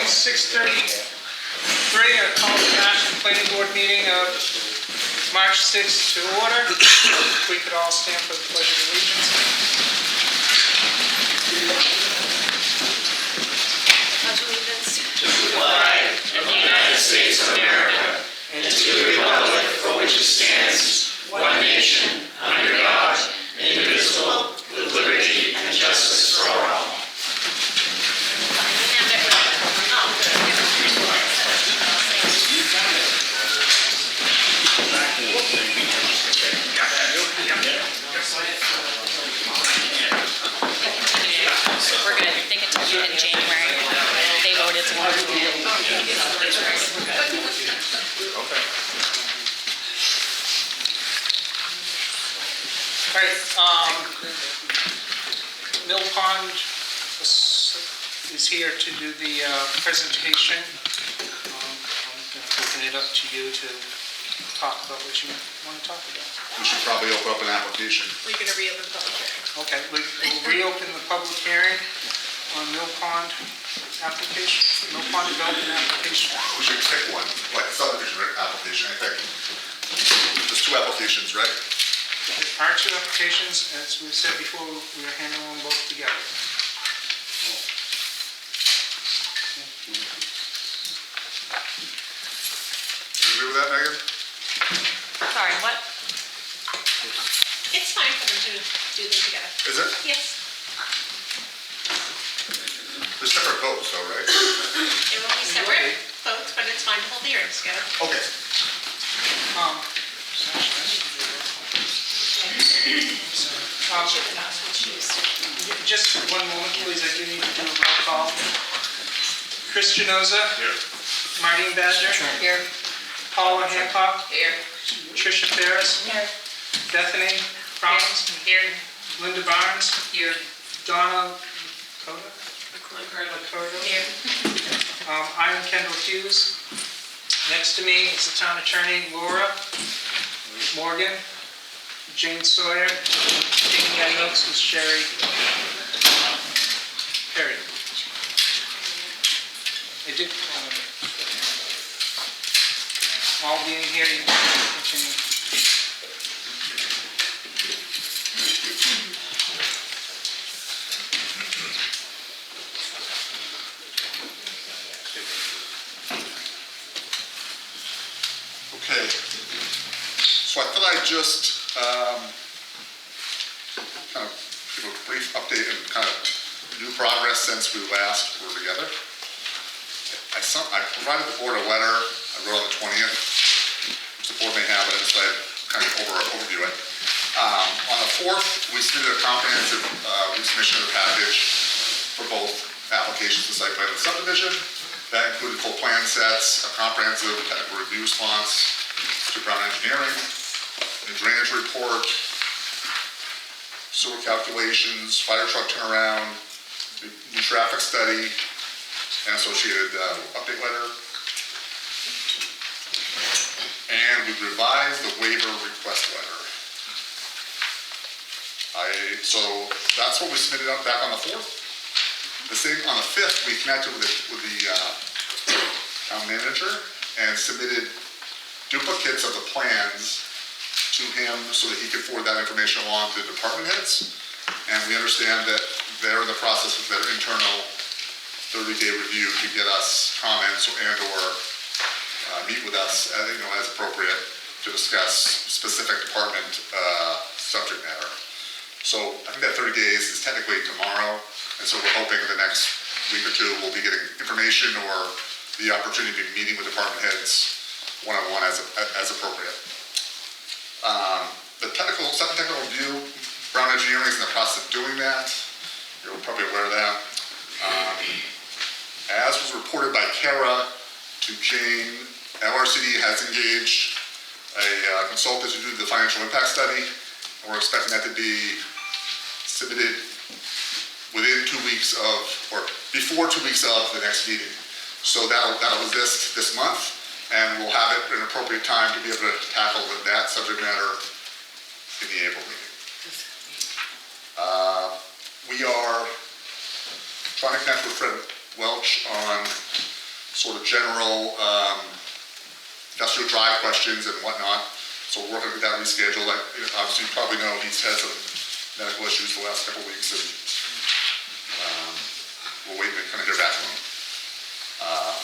6:33. I call the Ashland Planning Board meeting of March 6th to order. If we could all stand for the Pledge of Allegiance. Pledge allegiance to the flag of the United States of America and to the republic for which it stands, one nation, under God, indivisible, with liberty and justice for all. We're good. They can take it in January. They voted to want to do it. Okay. All right. Mill Pond is here to do the presentation. I'm going to open it up to you to talk about what you want to talk about. We should probably open up an application. We're going to reopen the public hearing. Okay, we'll reopen the public hearing on Mill Pond application, Mill Pond development application. We should pick one, like subdivision application, I think. There's two applications, right? There are two applications, as we said before, we are handling them both together. You agree with that, Megan? Sorry, what? It's fine for them to do them together. Is it? Yes. They're separate votes though, right? It will be separate votes, but it's fine to hold the hearings together. Okay. Just one moment, please. I do need to do a roll call. Chris Genoza. Here. Martine Badger. Here. Paula Hancock. Here. Tricia Ferris. Here. Bethany Franz. Here. Linda Barnes. Here. Donna Lakota. Here. I am Kendall Hughes. Next to me is the town attorney, Laura Morgan. Jane Sawyer. Taking my notes was Sherry Perry. I did all being here, you can continue. Okay. So I thought I'd just kind of give a brief update and kind of new progress since we last were together. I provided the board a letter I wrote on the 20th, which the board may have, but I decided to kind of overview it. On the 4th, we submitted a comprehensive resubmission of the package for both applications, the site plan and subdivision. That included full plan sets, a comprehensive technical review response to Brown Engineering, a drainage report, sewer calculations, fire truck turnaround, new traffic study, and associated update letter. And we revised the waiver request letter. So that's what we submitted back on the 4th. The same on the 5th, we connected with the town manager and submitted duplicates of the plans to him so that he could forward that information along to the department heads. And we understand that they're in the process of their internal 30-day review to get us comments and or meet with us as appropriate to discuss specific department subject matter. So I think that 30 days is technically tomorrow, and so we're hoping in the next week or two we'll be getting information or the opportunity to be meeting with department heads one-on-one as appropriate. The second technical review, Brown Engineering is in the process of doing that. You're probably aware of that. As was reported by Kara to Jane, LRCD has engaged a consultant to do the financial impact study, and we're expecting that to be submitted within 2 weeks of, or before 2 weeks of the next meeting. So that'll exist this month, and we'll have it at an appropriate time to be able to tackle that subject matter in the April meeting. We are trying to connect with Fred Welch on sort of general industrial drive questions and whatnot. So we're working to get that rescheduled. Like, obviously, you probably know he's had some medical issues the last couple of weeks, and we're waiting to kind of hear back from him.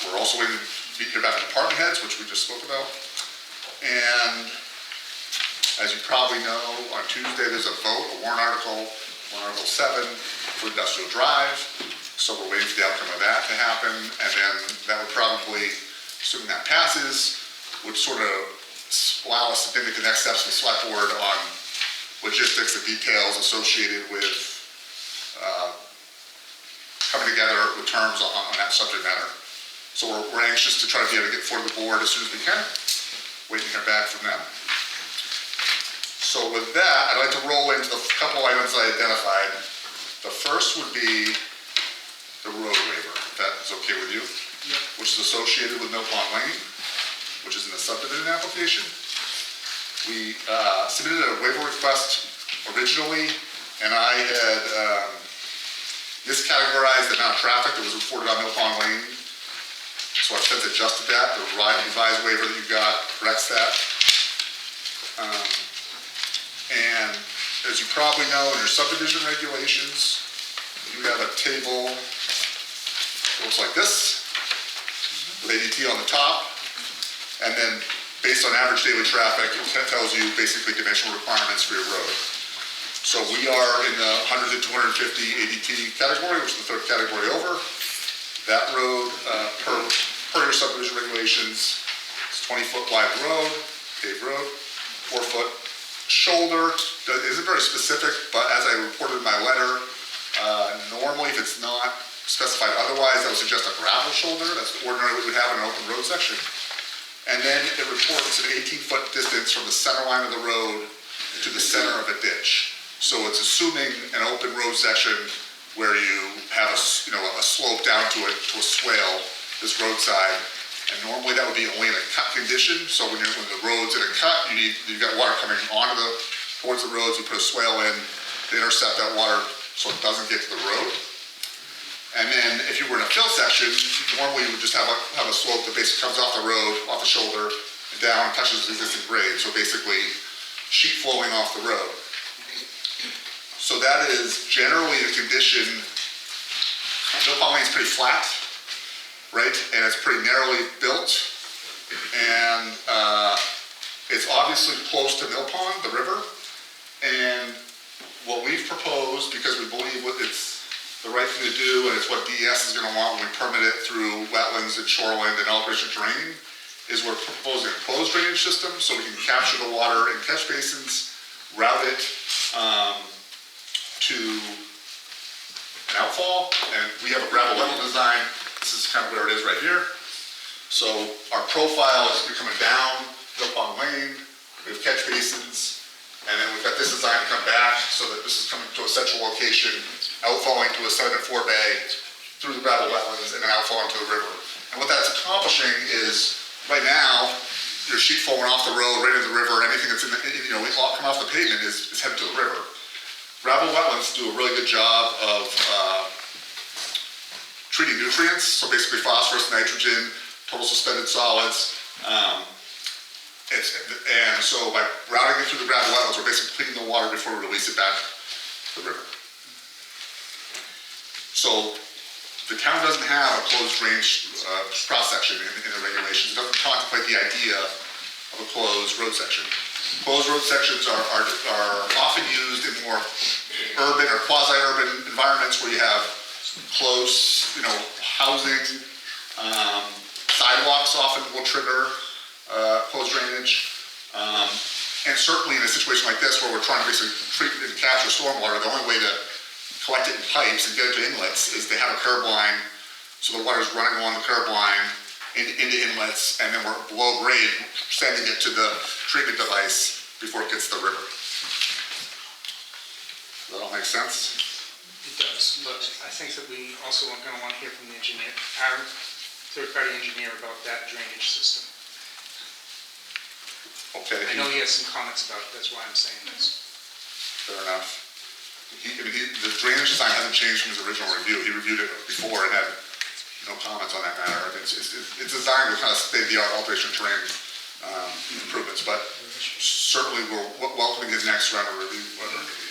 We're also waiting to hear back from department heads, which we just spoke about. And as you probably know, on Tuesday there's a vote, a warrant article 7 for industrial drive. So we're waiting for the outcome of that to happen, and then that would probably, assuming that passes, would sort of allow us to make the next steps with the select board on logistics and details associated with coming together with terms on that subject matter. So we're anxious to try to be able to get forward to the board as soon as we can, waiting to hear back from them. So with that, I'd like to roll into the couple items I identified. The first would be the road waiver, if that is okay with you, which is associated with Mill Pond Lane, which is in the subdivision application. We submitted a waiver request originally, and I had miscategorized the amount of traffic that was reported on Mill Pond Lane. So I've since adjusted that. The revised waiver that you got corrects that. And as you probably know, in your subdivision regulations, you have a table that looks like this, with ADT on the top, and then based on average daily traffic, it tells you basically dimensional requirements for your road. So we are in the 100 to 250 ADT category, which is the third category over. That road, per your subdivision regulations, is 20-foot wide road, paved road, 4-foot shoulder. It isn't very specific, but as I reported in my letter, normally if it's not specified otherwise, I would suggest a gravel shoulder. That's ordinarily what we would have in an open road section. And then it reports an 18-foot distance from the center line of the road to the center of a ditch. So it's assuming an open road section where you have a slope down to a swale, this roadside. And normally that would be only in a cut condition. So when the road's in a cut, you've got water coming towards the roads. You put a swale in to intercept that water so it doesn't get to the road. And then if you were in a fill section, normally you would just have a slope that basically comes off the road, off the shoulder, and down and touches the existing grade. So basically sheet flowing off the road. So that is generally the condition. Mill Pond Lane is pretty flat, right? And it's pretty narrowly built. And it's obviously close to Mill Pond, the river. And what we've proposed, because we believe it's the right thing to do, and it's what DES is going to want when we permit it through wetlands and shoreline and elevation draining, is we're proposing a closed drainage system so we can capture the water in catch basins, route it to an outfall, and we have a gravel wetland design. This is kind of where it is right here. So our profile is coming down Mill Pond Lane, we have catch basins, and then we've got this design to come back so that this is coming to a central location, outfalling to a sediment forebay through the gravel wetlands and then outfalling to the river. And what that's accomplishing is, right now, your sheet flowing off the road, right into the river, anything that's coming off the pavement is headed to the river. Gravel wetlands do a really good job of treating nutrients, so basically phosphorus, nitrogen, total suspended solids. And so by routing it through the gravel wetlands, we're basically cleaning the water before we release it back to the river. So the town doesn't have a closed drainage cross-section in the regulations. It doesn't contemplate the idea of a closed road section. Closed road sections are often used in more urban or quasi-urban environments where you have close, housing. Sidewalks often will trigger closed drainage. And certainly in a situation like this where we're trying to basically treat and capture stormwater, the only way to collect it in pipes and get it to inlets is to have a curb line, so the water is running along the curb line into inlets, and then we're below grade sending it to the treatment device before it gets to the river. Does that all make sense? It does, but I think that we also are going to want to hear from the engineer, our third-party engineer, about that drainage system. Okay. I know he has some comments about it, that's why I'm saying this. Fair enough. The drainage design hasn't changed from his original review. He reviewed it before and had no comments on that matter. it's designed with kind of state-of-the-art alteration terrain improvements, but certainly we're welcoming his next round of review. Whatever it may be.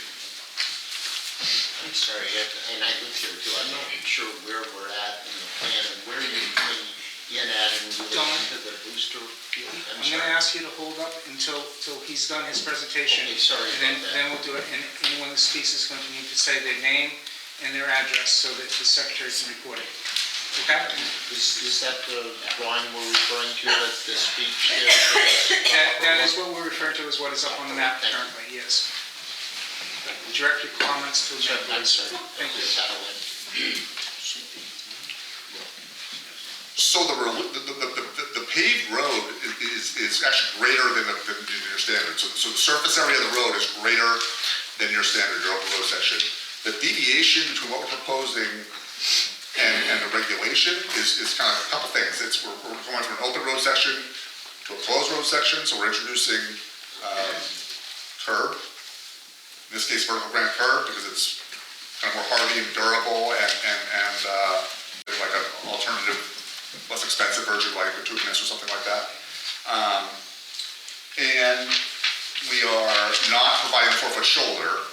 I'm sorry, and I live here too, I'm not sure where we're at in the plan and where you're coming in at in relation to the booster field. I'm gonna ask you to hold up until he's done his presentation. Okay, sorry And about that. then we'll do it, and anyone that speaks is going to need to say their name and their address so that the secretary can report it. Okay? Is that the drawing we're referring to, that the speech there? That is what we're referring to as what is up on the map currently, yes. Direct your comments to Sorry, the I'm sorry. Thank you. So the paved road is actually greater than your standard. So the surface area of the road is greater than your standard, your open road section. The deviation between what we're proposing and the regulation is kind of a couple things. We're going from an open road section to a closed road section, so we're introducing curb. In this case, vertical granite curb, because it's kind of more hardy and durable and like an alternative, less expensive version like a bituminous or something like that. And we are not providing a 4-foot shoulder.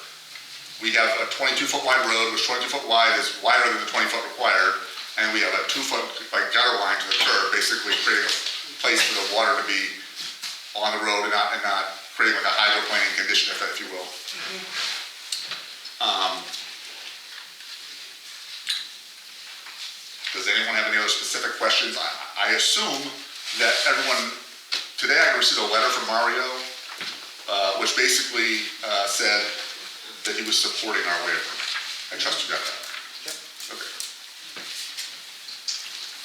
We have a 22-foot wide road, which 22-foot wide is wider than the 20-foot required, and we have a 2-foot like gutter line to the curb, basically creating a place for the water to be on the road and not creating like a hydroplaning condition, if you will. Does anyone have any other specific questions? I assume that everyone, today I received a letter from Mario, which basically said that he was supporting our waiver. I trust you got that. Yep. Okay.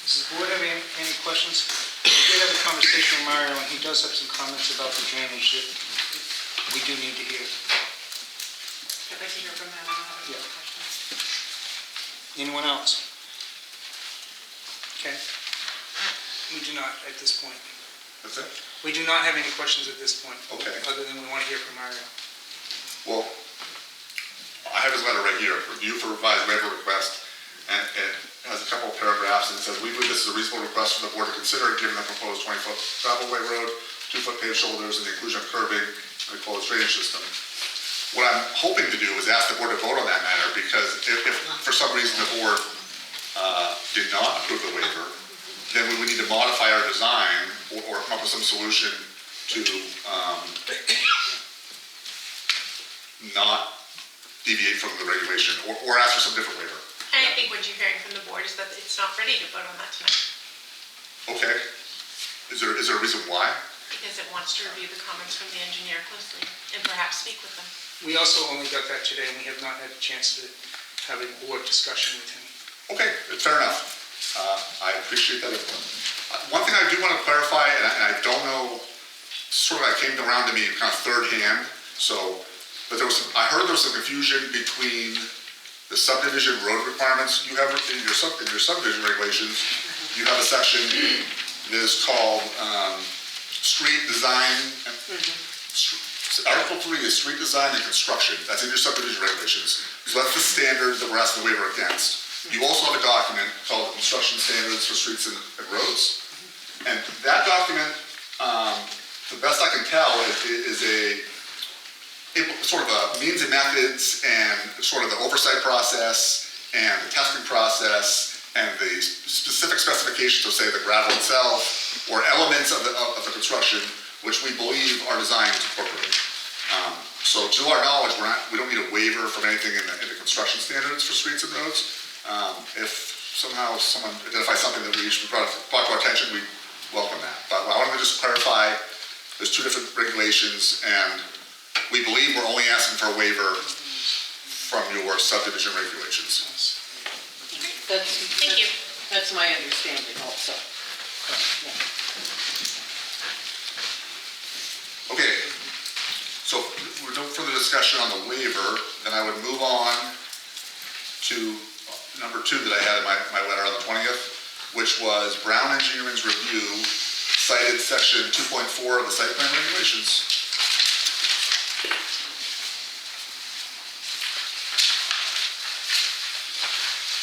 Does the board have any questions? We did have a conversation with Mario, and he does have some comments about the drainage that we do need to hear. I'd like to hear from them. Yeah. Anyone else? Okay. We do not at this point. That's it? We do not have any questions at this point. Okay. Other than we want to hear from Mario. Well, I have his letter right here, review for revised waiver request, and it has a couple of paragraphs, and it says, we believe this is a reasonable request from the board to consider given the proposed 20-foot travelway road, 2-foot paved shoulders, and the inclusion of curbing and a closed drainage system. What I'm hoping to do is ask the board to vote on that matter, because if for some reason the board did not approve the waiver, then we would need to modify our design or come up with some solution to not deviate from the regulation or ask for some different waiver. And I think what you're hearing from the board is that it's not ready to vote on that tonight, Okay. Is there a reason why? because it wants to review the comments from the engineer closely and perhaps speak with them. We also only got that today, and we have not had a chance to have a board discussion with him. Okay, fair enough. I appreciate that input. One thing I do want to clarify, and I don't know, sort of that came around to me kind of third hand, but I heard there was some confusion between the subdivision road requirements. You have in your subdivision regulations, you have a section that is called street design. Article 3 is street design and construction. That's in your subdivision regulations. So that's the standard that we're asking the waiver against. You also have a document called Construction Standards for Streets and Roads. And that document, the best I can tell, is sort of a means and methods and sort of the oversight process and the testing process and the specific specifications of, say, the gravel itself or elements of the construction, which we believe our design is incorporating. So to our knowledge, we don't need a waiver from anything in the construction standards for streets and roads. If somehow someone identifies something that we should brought to our attention, we welcome that. But I want to just clarify, there's two different regulations, and we believe we're only asking for a waiver from your subdivision regulations. Thank you. That's my understanding also. Okay, so with no further discussion on the waiver, then I would move on to number 2 that I had in my letter on the 20th, which was Brown Engineering's review, cited section 2.4 of the site plan regulations.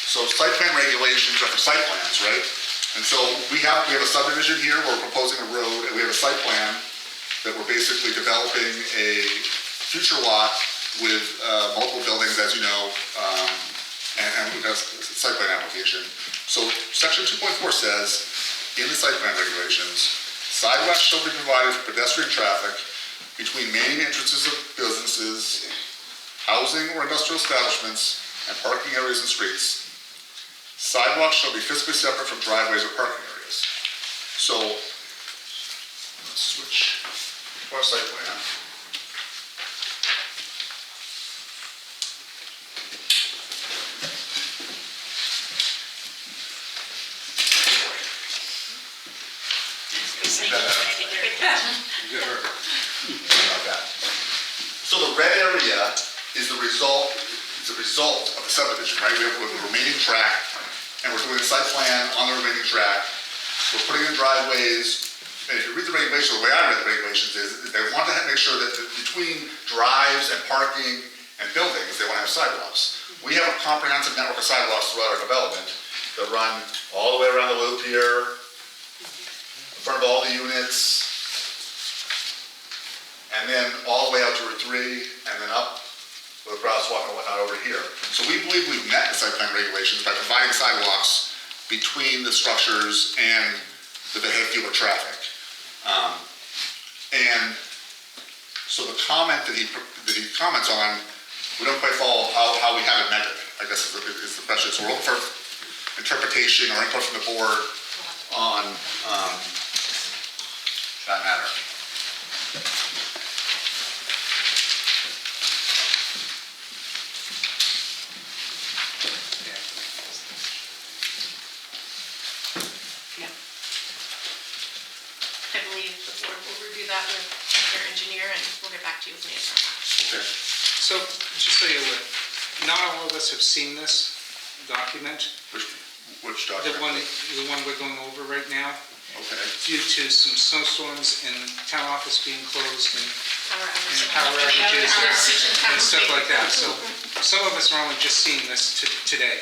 So site plan regulations are for site plans, right? And so we have a subdivision here where we're proposing a road, and we have a site plan that we're basically developing a future lot with multiple buildings, as you know, and we've got a site plan application. So section 2.4 says, in the site plan regulations, sidewalks shall be provided for pedestrian traffic between main entrances of businesses, housing or industrial establishments, and parking areas and streets. Sidewalks shall be physically separate from driveways or parking areas. So, let's switch to our site plan. Like that. So the red area is the result of the subdivision, right? We have the remaining tract, and we're doing a site plan on the remaining tract. We're putting in driveways, and if you read the regulations, the way I read the regulations is they want to make sure that between drives and parking and buildings, they want to have sidewalks. We have a comprehensive network of sidewalks throughout our development that run all the way around the loop here, in front of all the units, and then all the way out to Route 3, and then up with a crosswalk and whatnot over here. So we believe we've met the site plan regulations by providing sidewalks between the structures and the vehicular traffic. And so the comment that he comments on, we don't quite follow how we haven't met it, I guess is the question. So we're looking for interpretation or input from the board on that matter. I believe the board will review that with their engineer, and we'll get back to you with an answer on that. Okay. So, just so you're aware, not all of us have seen this document. Which The document? one we're going over right now, Okay. due to some snowstorms and town office being closed and Power outages and stuff like that. So So some of us are only just seeing this today,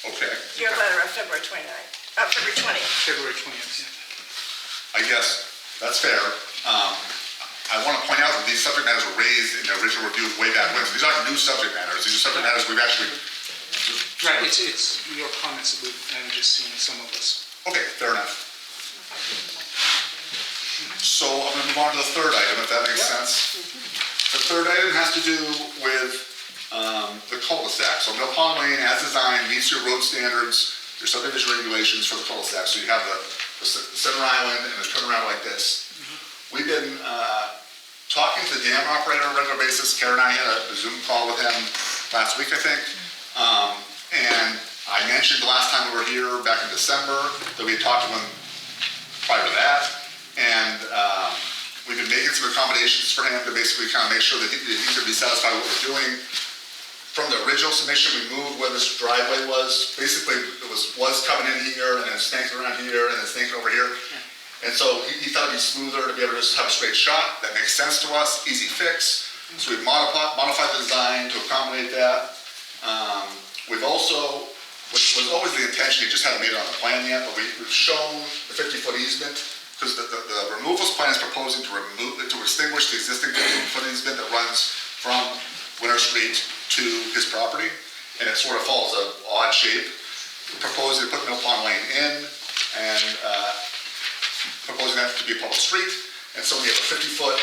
Okay. Your letter of February 29th, February 20th. February 20th. Yeah. I guess that's fair. I want to point out that these subject matters were raised in the original review way back when. So these aren't new subject matters. These are subject matters we've actually. Right, it's your comments that I'm just seeing some of us. Okay, fair enough. So I'm going to move on to the third item, if that makes sense. The third item has to do with the cul-de-sac. So Mill Pond Lane, as designed, meets your road standards, your subdivision regulations for the cul-de-sac. So you have the center island and the turnaround like this. We've been talking to the dam operator on a regular basis. Karen and I had a Zoom call with him last week, I think. And I mentioned the last time we were here back in December that we had talked to him prior to that. And we've been making some accommodations for him to basically kind of make sure that he's going to be satisfied with what we're doing. From the original submission, we moved where this driveway was. Basically, it was coming in here and then snaking around here and then snaking over here. And so he thought it'd be smoother to be able to just have a straight shot. That makes sense to us, easy fix. So we've modified the design to accommodate that. We've also, which was always the intention, you just haven't made it on the plan yet, but we've shown the 50-foot easement, because the removals plan is proposing to extinguish the existing 50-foot easement that runs from Winter Street to his property, and it sort of falls an odd shape. We're proposing to put Mill Pond Lane in, and proposing that to be a public street, and so we have a 50-foot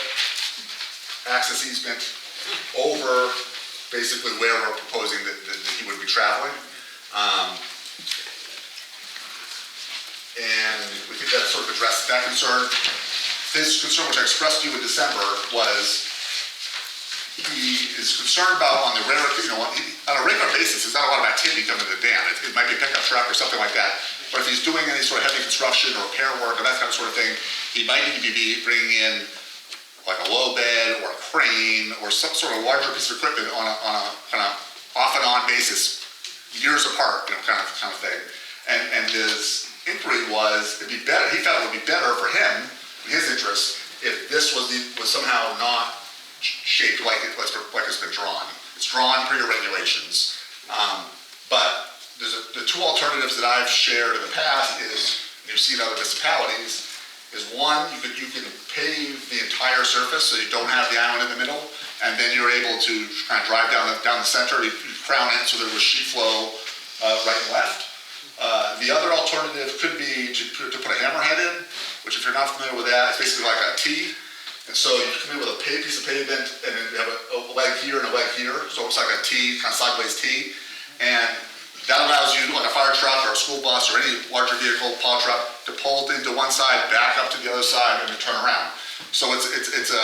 access easement over basically where we're proposing that he would be traveling. And we think that sort of addresses that concern. His concern, which I expressed to you in December, was he is concerned about on a regular basis, there's not a lot of activity coming to the dam. It might be a pickup truck or something like that. But if he's doing any sort of heavy construction or repair work or that kind of sort of thing, he might need to be bringing in like a low bed or a crane or some sort of larger piece of equipment on a kind of off and on basis, years apart, kind of thing. And his inquiry was, it'd be better. He felt it would be better for him, in his interest, if this was somehow not shaped like it's been drawn. It's drawn per your regulations, but the two alternatives that I've shared in the past is, and you've seen other municipalities, is one, you can pave the entire surface so you don't have the island in the middle, and then you're able to kind of drive down the center, you crown it so there was sheet flow right and left. The other alternative could be to put a hammerhead in, which if you're not familiar with that, it's basically like a T. And so you come in with a piece of pavement and then you have a leg here and a leg here. So it's like a T, kind of sideways T. And that allows you, like a fire truck or a school bus or any larger vehicle, plow truck, to pull it into one side, back up to the other side, and to turn around. So it's a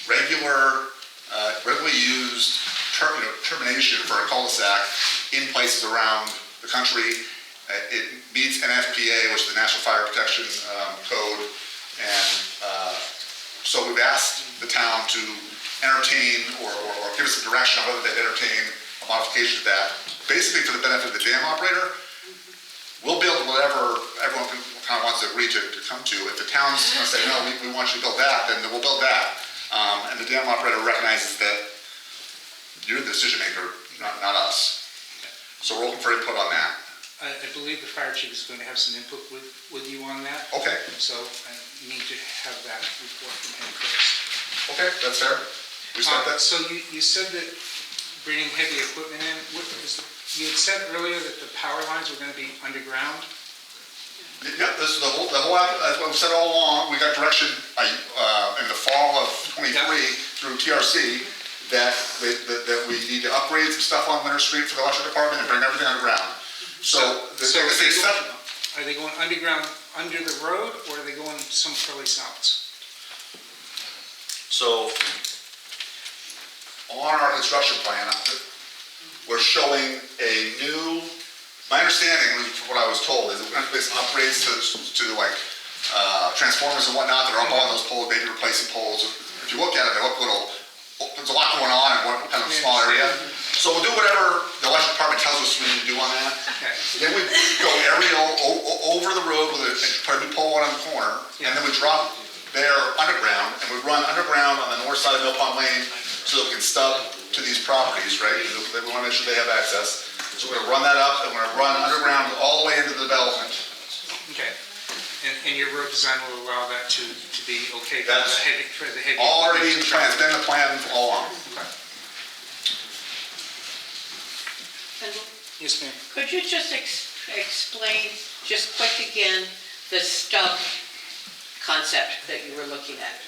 regularly used termination for a cul-de-sac in places around the country. It meets NFPA, which is the National Fire Protection Code. And so we've asked the town to entertain or give us a direction on whether they'd entertain a modification of that, basically for the benefit of the dam operator. We'll build whatever everyone kind of wants to agree to come to. If the town's going to say, no, we want you to build that, then we'll build that. And the dam operator recognizes that you're the decision maker, not us. So we're looking for input on that. I believe the fire chief is going to have some input with you on that. Okay. So I need to have that report from him first. Okay, that's fair. We start that. So you said that bringing heavy equipment in, you had said earlier that the power lines were going to be underground? Yep, this is the whole, as we've said all along, we got direction in the fall of '23 through TRC that we need to upgrade some stuff on Winter Street for the electric department and bring everything underground. So are they going underground under the road, or are they going someplace else? So on our construction plan, we're showing a new, my understanding from what I was told is that we're going to do some upgrades to like transformers and whatnot that are up on those poles, maybe replacing poles. If you look at it, they look a little, there's a lot going on in one kind of small area. So we'll do whatever the electric department tells us we need to do on that. Okay. Then we go aerial over the road with put a new pole on the corner, and then we drop there underground, and we run underground on the north side of Mill Pond Lane so that we can stub to these properties, right? We want to make sure they have access. So we're going to run that up, and we're going to run underground all the way into the development. Okay. And your road design will allow that to be okay That's for the heavy. already in the plan. It's been the plan all along. Okay. Yes, ma'am. Could you just explain, just quick again, the stub concept that you were looking at?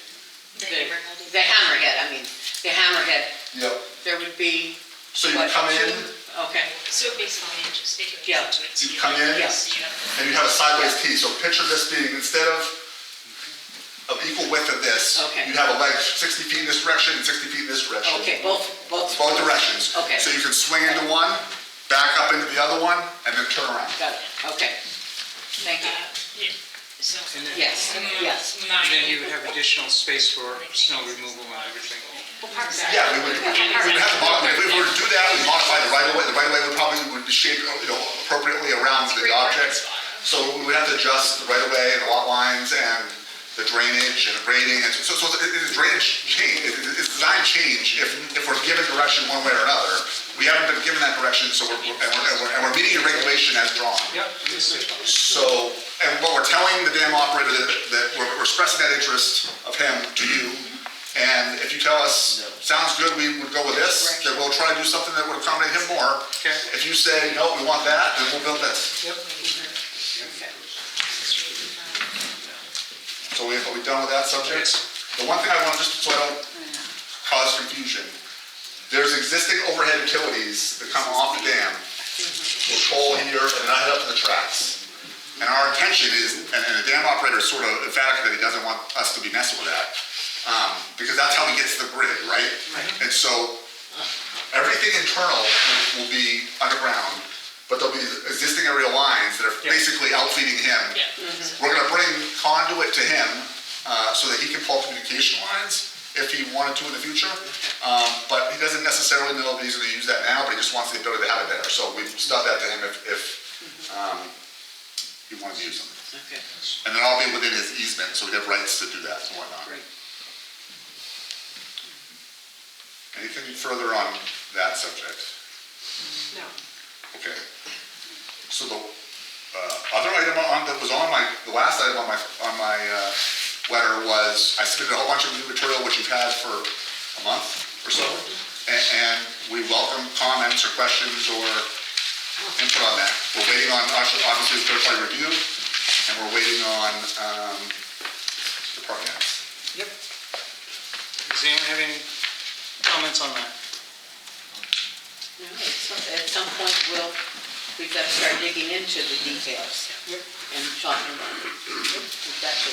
The hammerhead. The hammerhead, I mean, the hammerhead. Yep. There would be. So you come in, Okay. So basically, it just, it goes Yeah. into it. So you come in, Yes. and you have a sideways T. So picture this being, instead of equal width of this, Okay. you have a leg 60 feet in this direction and 60 feet in this direction. Okay, both. Both directions. Okay. So you can swing into one, back up into the other one, and then turn around. Got it, okay. Thank you. Yeah. So. And then, Yes, yes. and then you would have additional space for snow removal and everything. Yeah, we would have to modify, if we were to do that, we'd modify the right of way. The right of way would probably be shaped, appropriately around the object. So we would have to adjust the right of way and the lot lines and the drainage and the grading. And so it's a drainage change, it's design change if we're given direction one way or another. We haven't been given that direction, so we're meeting the regulation as drawn. Yep. So, and what we're telling the dam operator that we're expressing that interest of him to you. And if you tell us, sounds good, we would go with this, then we'll try to do something that would accommodate him more. Okay. If you say, no, we want that, then we'll build this. Yep. So are we done with that subject? The one thing I want, just so I don't cause confusion, there's existing overhead utilities that come off the dam. We'll pull here and then head up to the tracks. And our intention is, and the dam operator is sort of emphatic that he doesn't want us to be messing with that. Because that's how he gets to the grid, right? And so everything internal will be underground, but there'll be existing aerial lines that are basically outfeeding him. We're gonna bring conduit to him so that he can pull communication lines if he wanted to in the future. But he doesn't necessarily know that he's gonna use that now, but he just wants the ability to have it there. So we've stubbed that to him if he wanted to use them. Okay. And then I'll be within his easement, so we have rights to do that and whatnot. Great. Anything further on that subject? No. Okay. So the other item that was on the last item on my letter was, I submitted a whole bunch of new material, which you've had for a month or so. And we welcome comments or questions or input on that. We're waiting on, obviously, the third-party review, and we're waiting on department heads. Yep. Does anyone have any comments on that? No, at some point, we've got to start digging into the details and talking about it. We've got to.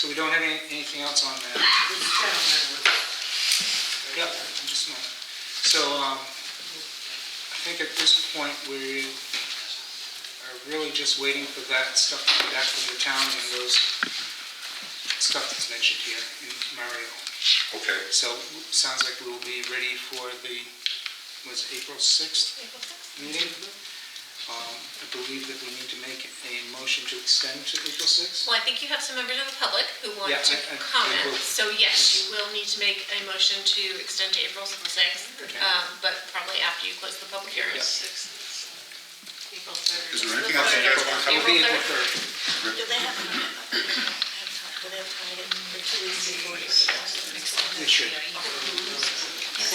So we don't have anything else on that? This gentleman was. Yep, just a moment. So, I think at this point, we are really just waiting for that stuff to come back from the town and those stuff that's mentioned here in Mario. Okay. So, sounds like we will be ready for the, was it April 6th meeting? I believe that we need to make a motion to extend to April 6th. Well, I think you have some members of the public who want Yeah, to I comment. will. So yes, you will need to make a motion to extend to April 6th, but probably after you close the public hearing. April 3rd. Is there anything else you guys want to It will cover? be April April 3rd. Do they have time? Do they have time to get for 2 weeks before you They should.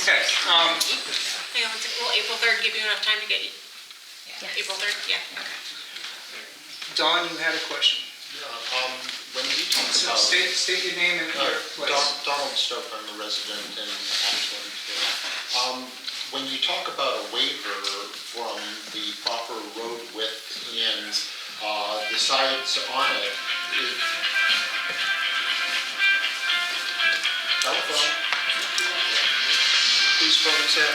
Okay, Hang on, will April 3rd give you enough time to get you? Yes. April 3rd, yeah. Don, you had a question. When you talk So about... state your name and your place. Donald Stoke, I'm a resident in Ashland. When you talk about a waiver from the proper road width and the sides on it, telephone, please phone us out.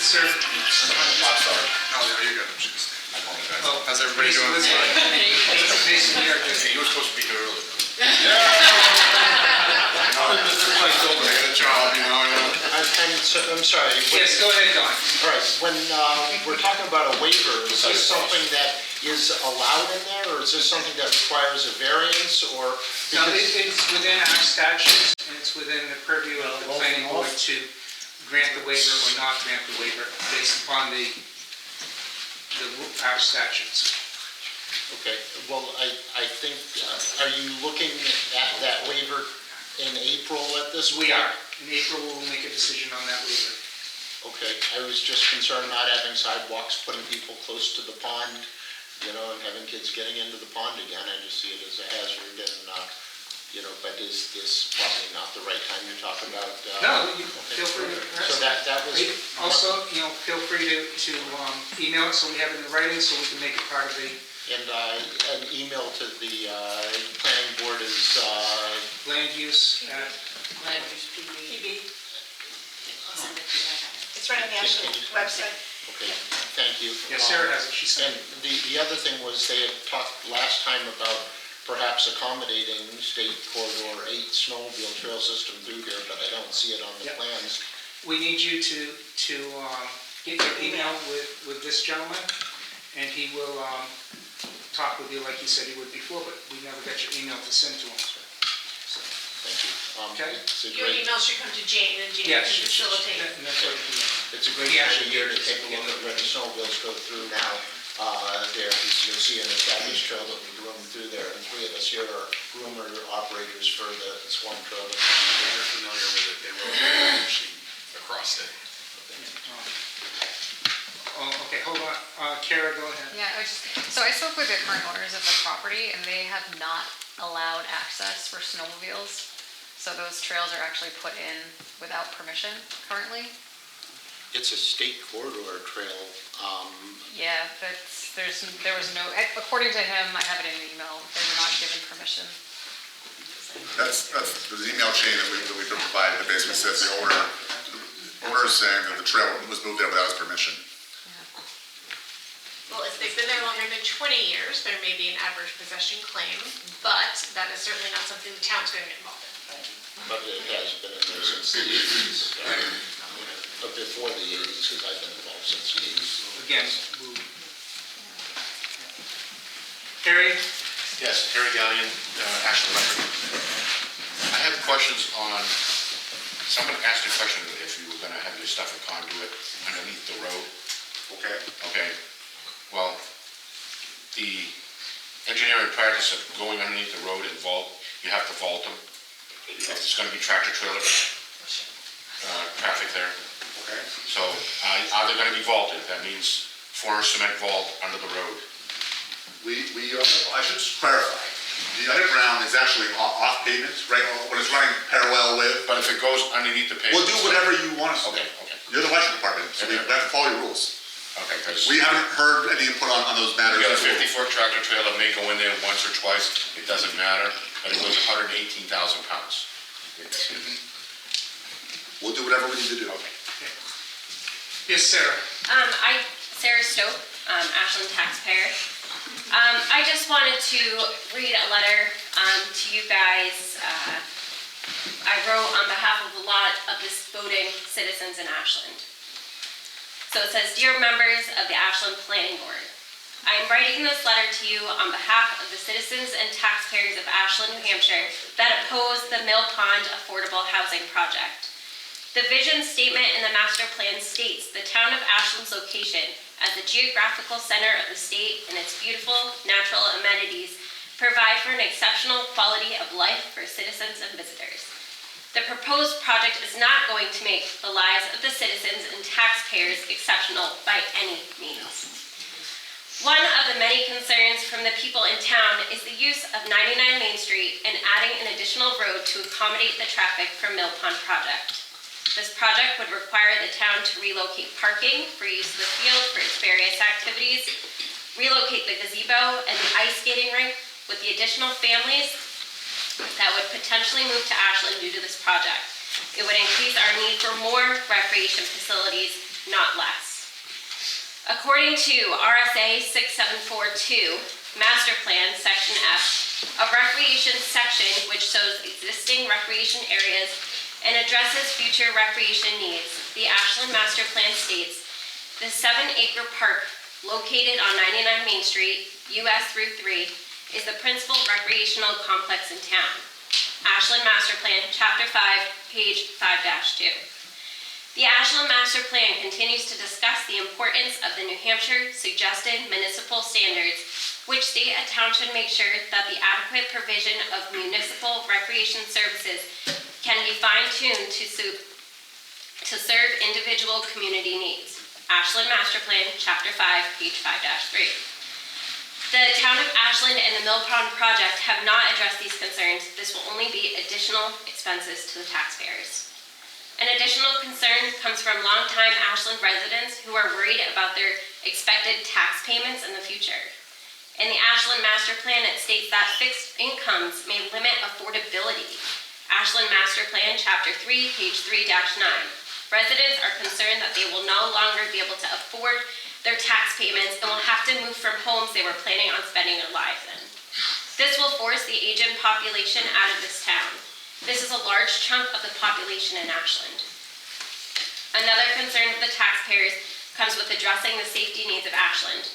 Sir. I'm sorry. Oh, yeah, you're good. I apologize. How's everybody doing? Mason, we are good. You were supposed to be here early. I told him I got a job, I'm sorry. Yes, go ahead, Don. All right, when we're talking about a waiver, is this something that is allowed in there, or is this something that requires a variance, or? No, it's within our statutes, and it's within the purview of the planning board to grant the waiver or not grant the waiver based upon our statutes. Okay, well, I think, are you looking at that waiver in April at this point? We are. In April, we'll make a decision on that waiver. Okay, I was just concerned not having sidewalks, putting people close to the pond, and having kids getting into the pond again. I just see it as a hazard and, but is this probably not the right time to talk about? No, you okay. feel free to So that was. Also, feel free to email it so we have it in writing so we can make it part of the And an email to the planning board is, land use at Land use PB. I'll send it to you. I have it. It's right on the Ashland website. okay, thank you. Yeah, Sarah has it, she sent And it. the other thing was they had talked last time about perhaps accommodating State Corridor 8 snowmobile trail system through here, but I don't see it on the Yep. plans. We need you to get your email with this gentleman, and he will talk with you like he said he would before, but we never got your email to send to him. So, Thank you. Okay. It's a Your great, email should come to Jane, and Jane yeah, can facilitate. and that's what it's a great He time actually of year to did take a look at where the snowmobiles go through now. There, you'll see an established trail that we groomed through there, and 3 of us here are groomer operators for the Swan Trail. They're familiar with it, they will actually across it. Oh, okay, hold on. Kara, go ahead. Yeah, so I spoke with the current owners of the property, and they have not allowed access for snowmobiles. So those trails are actually put in without permission currently. It's a state corridor trail. Yeah, there was no, according to him, I have it in the email, they were not given permission. That's the email chain that we provided that basically says the owner is saying that the trail was moved there without his permission. Well, if they've been there longer than 20 years, there may be an adverse possession claim, but that is certainly not something the town's going to get involved in. But it has been in there since the 80s, before the 80s, because I've been involved since the 80s. Again, Harry, Yes, Harry Gallion, Ashland Electric. I have questions on, someone asked a question if you were gonna have your stuff in conduit underneath the road. Okay. Okay, well, the engineering practice of going underneath the road and vault, you have to vault them. If it's gonna be tractor trailer, traffic there. Okay. So, are they gonna be vaulted? That means 4 cement vault under the road. I should clarify, the underground is actually off pavement, right, when it's running parallel with. But if it goes underneath the pavement. We'll do whatever you want us to do. Okay. You're the electric department, so we have to follow your rules. Okay, because We haven't heard any input on those matters. you got a 50-foot tractor trailer, may go in there once or twice, it doesn't matter, but it weighs 118,000 pounds. We'll do whatever we need to do. Yes, Sarah. Sarah Stope, Ashland taxpayer. I just wanted to read a letter to you guys. I wrote on behalf of a lot of the voting citizens in Ashland. So it says, "Dear members of the Ashland Planning Board, I am writing this letter to you on behalf of the citizens and taxpayers of Ashland, New Hampshire that oppose the Mill Pond Affordable Housing Project. The vision statement in the master plan states the town of Ashland's location as the geographical center of the state and its beautiful natural amenities provide for an exceptional quality of life for citizens and visitors. The proposed project is not going to make the lives of the citizens and taxpayers exceptional by any means. One of the many concerns from the people in town is the use of 99 Main Street and adding an additional road to accommodate the traffic from Mill Pond project. This project would require the town to relocate parking for use of the field for its various activities, relocate the gazebo and the ice skating rink with the additional families that would potentially move to Ashland due to this project. It would increase our need for more recreation facilities, not less. According to RSA 6742, Master Plan, Section F, a recreation section which shows existing recreation areas and addresses future recreation needs. The Ashland Master Plan states, the 7-acre park located on 99 Main Street, US Route 3, is the principal recreational complex in town. Ashland Master Plan, Chapter 5, page 5-2. The Ashland Master Plan continues to discuss the importance of the New Hampshire suggested municipal standards, which state a town should make sure that the adequate provision of municipal recreation services can be fine-tuned to serve individual community needs. Ashland Master Plan, Chapter 5, page 5-3. The town of Ashland and the Mill Pond project have not addressed these concerns. This will only be additional expenses to the taxpayers. An additional concern comes from longtime Ashland residents who are worried about their expected tax payments in the future. In the Ashland Master Plan, it states that fixed incomes may limit affordability. Ashland Master Plan, Chapter 3, page 3-9. Residents are concerned that they will no longer be able to afford their tax payments and will have to move from homes they were planning on spending their lives in. This will force the aging population out of this town. This is a large chunk of the population in Ashland. Another concern of the taxpayers comes with addressing the safety needs of Ashland.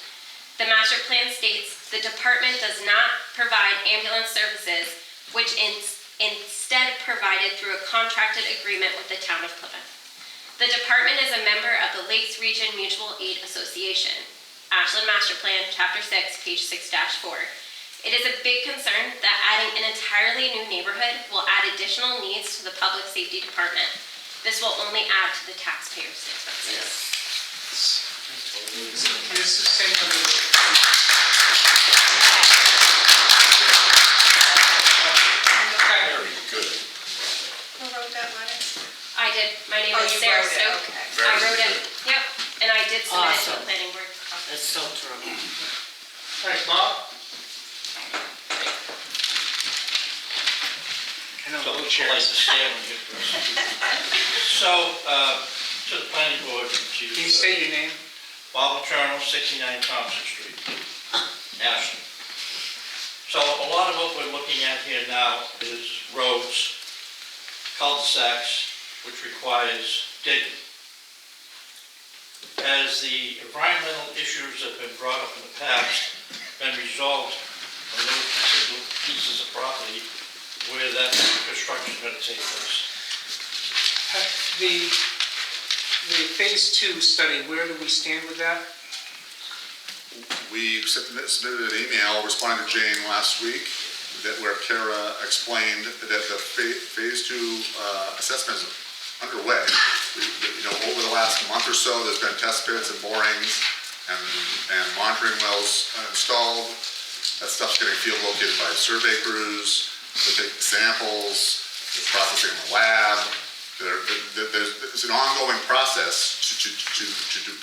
The master plan states the department does not provide ambulance services, which instead provided through a contracted agreement with the town of Plymouth. The department is a member of the Lakes Region Mutual Aid Association. Ashland Master Plan, Chapter 6, page 6-4. It is a big concern that adding an entirely new neighborhood will add additional needs to the Public Safety Department. This will only add to the taxpayers' expenses. This is the same number. Very good. Who wrote that letter? I did. My name Oh, is you Sarah wrote it, Stoke. okay. I wrote it. Very Yep. And I did submit it to Awesome. the planning board. That's so true. All right, Bob? So would you like to stand when you So, to the planning board, Can you to state your name? Bob Eternal, 69 Thompson Street, Ashland. So a lot of what we're looking at here now is roads, cul-de-sacs, which requires digging. As the environmental issues that have been brought up in the past been resolved on those particular pieces of property where that construction is going to take place. The phase 2 study, where do we stand with that? We submitted an email responding to Jane last week where Kara explained that the phase 2 assessment is underway. Over the last month or so, there's been test pits and borings and monitoring wells installed. That stuff's getting field located by survey crews. They're taking samples, they're processing in the lab. There's an ongoing process to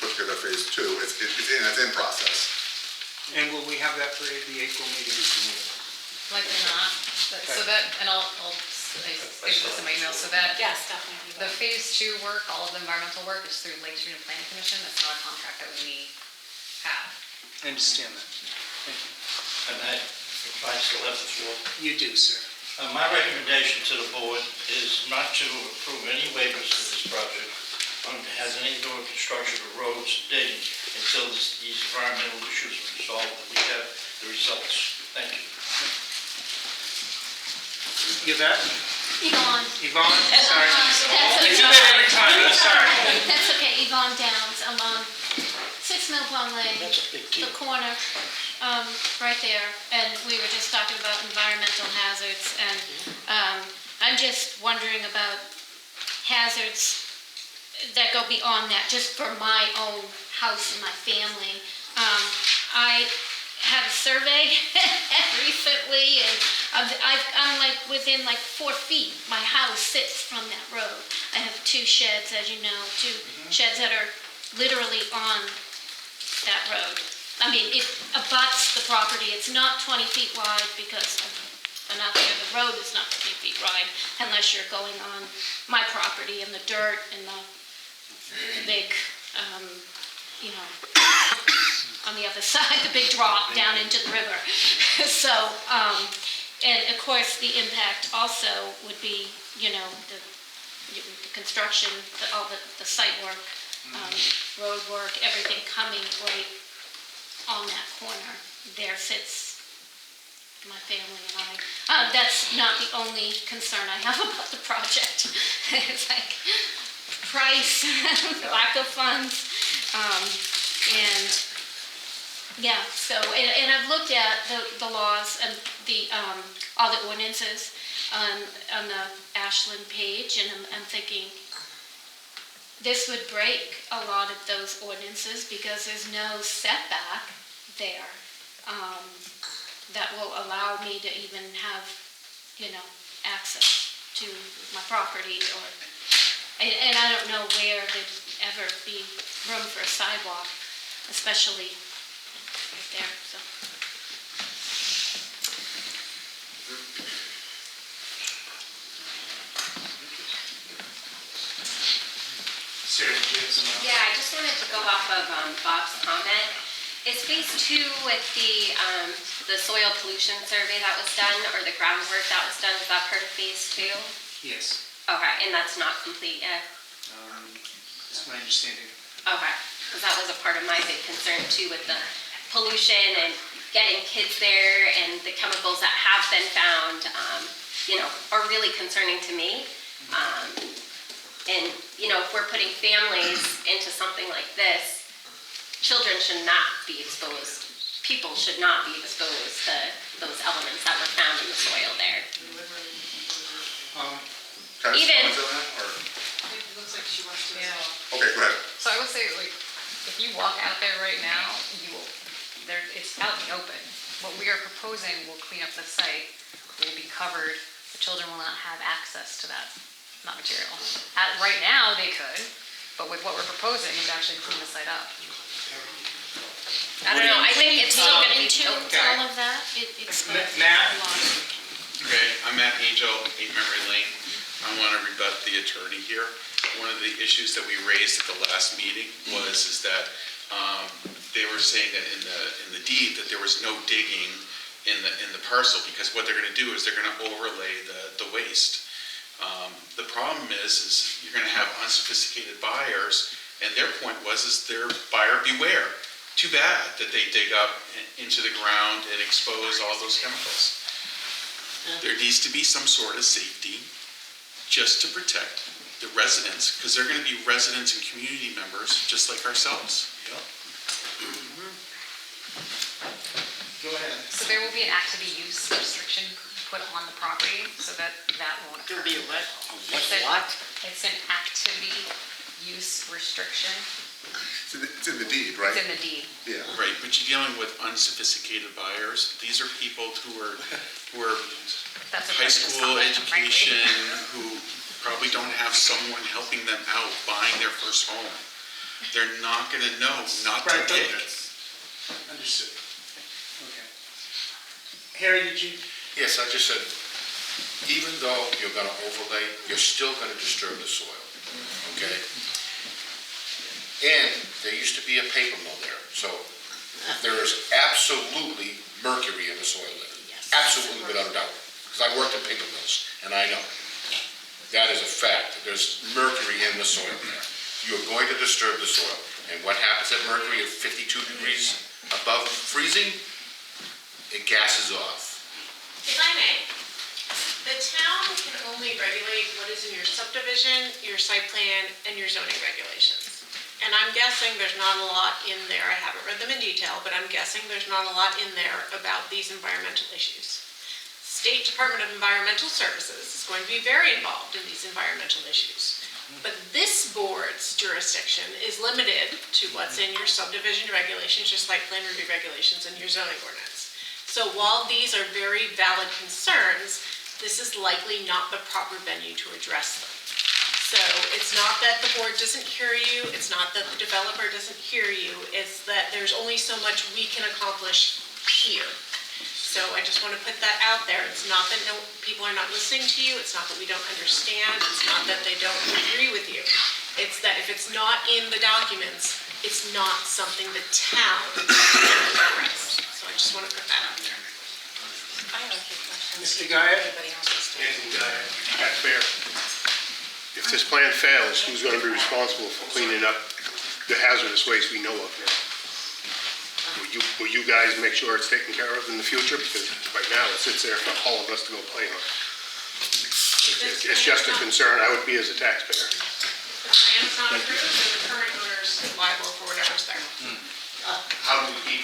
put together phase 2. It's in process. And will we have that for the April meeting? Likely not, so that, and I'll state this in my email, so that Yes, definitely. the phase 2 work, all of the environmental work is through Lake Street Planning Commission. That's not a contract that we have. I understand that. Thank you. And if I still have the floor. You do, sir. My recommendation to the board is not to approve any waivers to this project. It has anything to do with construction of roads, digging, until these environmental issues are resolved, and we have the results. Thank you. Yvette? Yvonne. Yvonne, sorry. That's I okay. do that every time, I'm sorry. That's okay, Yvonne Downs. I'm on 6 Mill Pond Lane, That's a big deal. the corner, right there. And we were just talking about environmental hazards, and I'm just wondering about hazards that go beyond that, just for my own house and my family. I had a survey recently, and I'm like within like 4 feet. My house sits from that road. I have 2 sheds, as you know, 2 sheds that are literally on that road. I mean, it abuts the property. It's not 20 feet wide because I'm out there. The road is not 20 feet wide unless you're going on my property and the dirt and the big, on the other side, the big drop down into the river. So, and of course, the impact also would be, the construction, all the site work, road work, everything coming right on that corner. There sits my family and I. That's not the only concern I have about the project. It's like price, lack of funds, and yeah. So, and I've looked at the laws and all the ordinances on the Ashland page, and I'm thinking this would break a lot of those ordinances because there's no setback there that will allow me to even have, access to my property, and I don't know where there'd ever be room for a sidewalk, especially right there, so. Sarah, do you have some? Yeah, I just wanted to go off of Bob's comment. Is phase 2 with the soil pollution survey that was done, or the groundwork that was done, is that part of phase 2? Yes, Okay, and that's not complete yet? that's my understanding. Okay, because that was a part of my big concern too, with the pollution and getting kids there, and the chemicals that have been found, are really concerning to me. And, if we're putting families into something like this, children should not be exposed. People should not be exposed to those elements that were found in the soil there. Can I just Even- comment on that, or? It looks like she wants to as Yeah. well. Okay, go ahead. So I would say, if you walk out there right now, it's out in the open. What we are proposing will clean up the site, will be covered, the children will not have access to that material. Right now, they could, but with what we're proposing, it would actually clean the site up. I don't know, I think it's still gonna be Into open. all of that, it explains Matt? a lot. Okay, I'm Matt Angel, 8 Memory Lane. I want to rebut the attorney here. One of the issues that we raised at the last meeting is that they were saying that in the deed that there was no digging in the parcel, because what they're going to do is they're going to overlay the waste. The problem is you're going to have unsophisticated buyers, and their point was they're buyer beware. too bad that they dig up into the ground and expose all those chemicals. There needs to be some sort of safety just to protect the residents, because they're going to be residents and community members just like ourselves. Go ahead. So there will be an activity use restriction put on the property, so that won't occur. There'll be a what? It's an- What? It's an activity use restriction. It's in the deed, right? It's in the deed. Yeah. Right, but you're dealing with unsophisticated buyers. These are people who are That's what high this is school called, frankly. education, who probably don't have someone helping them out buying their first home. They're not gonna know not to Right, dig. Understood. Okay. Harry, did you? Yes, I just said, even though you're gonna overlay, you're still gonna disturb the soil, okay? And there used to be a paper mill there, so there is absolutely mercury in the soil there. Absolutely, without a doubt, because I worked in paper mills, and I know. That is a fact, there's mercury in the soil there. You're going to disturb the soil, and what happens at mercury at 52 degrees above freezing? It gases off. If I may, the town can only regulate what is in your subdivision, your site plan, and your zoning regulations. And I'm guessing there's not a lot in there, I haven't read them in detail, but I'm guessing there's not a lot in there about these environmental issues. State Department of Environmental Services is going to be very involved in these environmental issues. But this board's jurisdiction is limited to what's in your subdivision regulations, your site plan review regulations, and your zoning ordinance. So while these are very valid concerns, this is likely not the proper venue to address them. So it's not that the board doesn't hear you, it's not that the developer doesn't hear you, it's that there's only so much we can accomplish here. So I just want to put that out there. It's not that people are not listening to you, it's not that we don't understand, it's not that they don't agree with you. It's that if it's not in the documents, it's not something the town can address. So I just want to put that out there. I have a few questions. Mr. Guyer? Everybody else is doing. Taxpayer. If this plan fails, who's going to be responsible for cleaning up the hazardous waste we know of now? Will you guys make sure it's taken care of in the future? Because right now, it sits there for all of us to go play on. It's just a concern I would be as a taxpayer. The plan's not approved, and the current owner's liable for whatever's there. How do we keep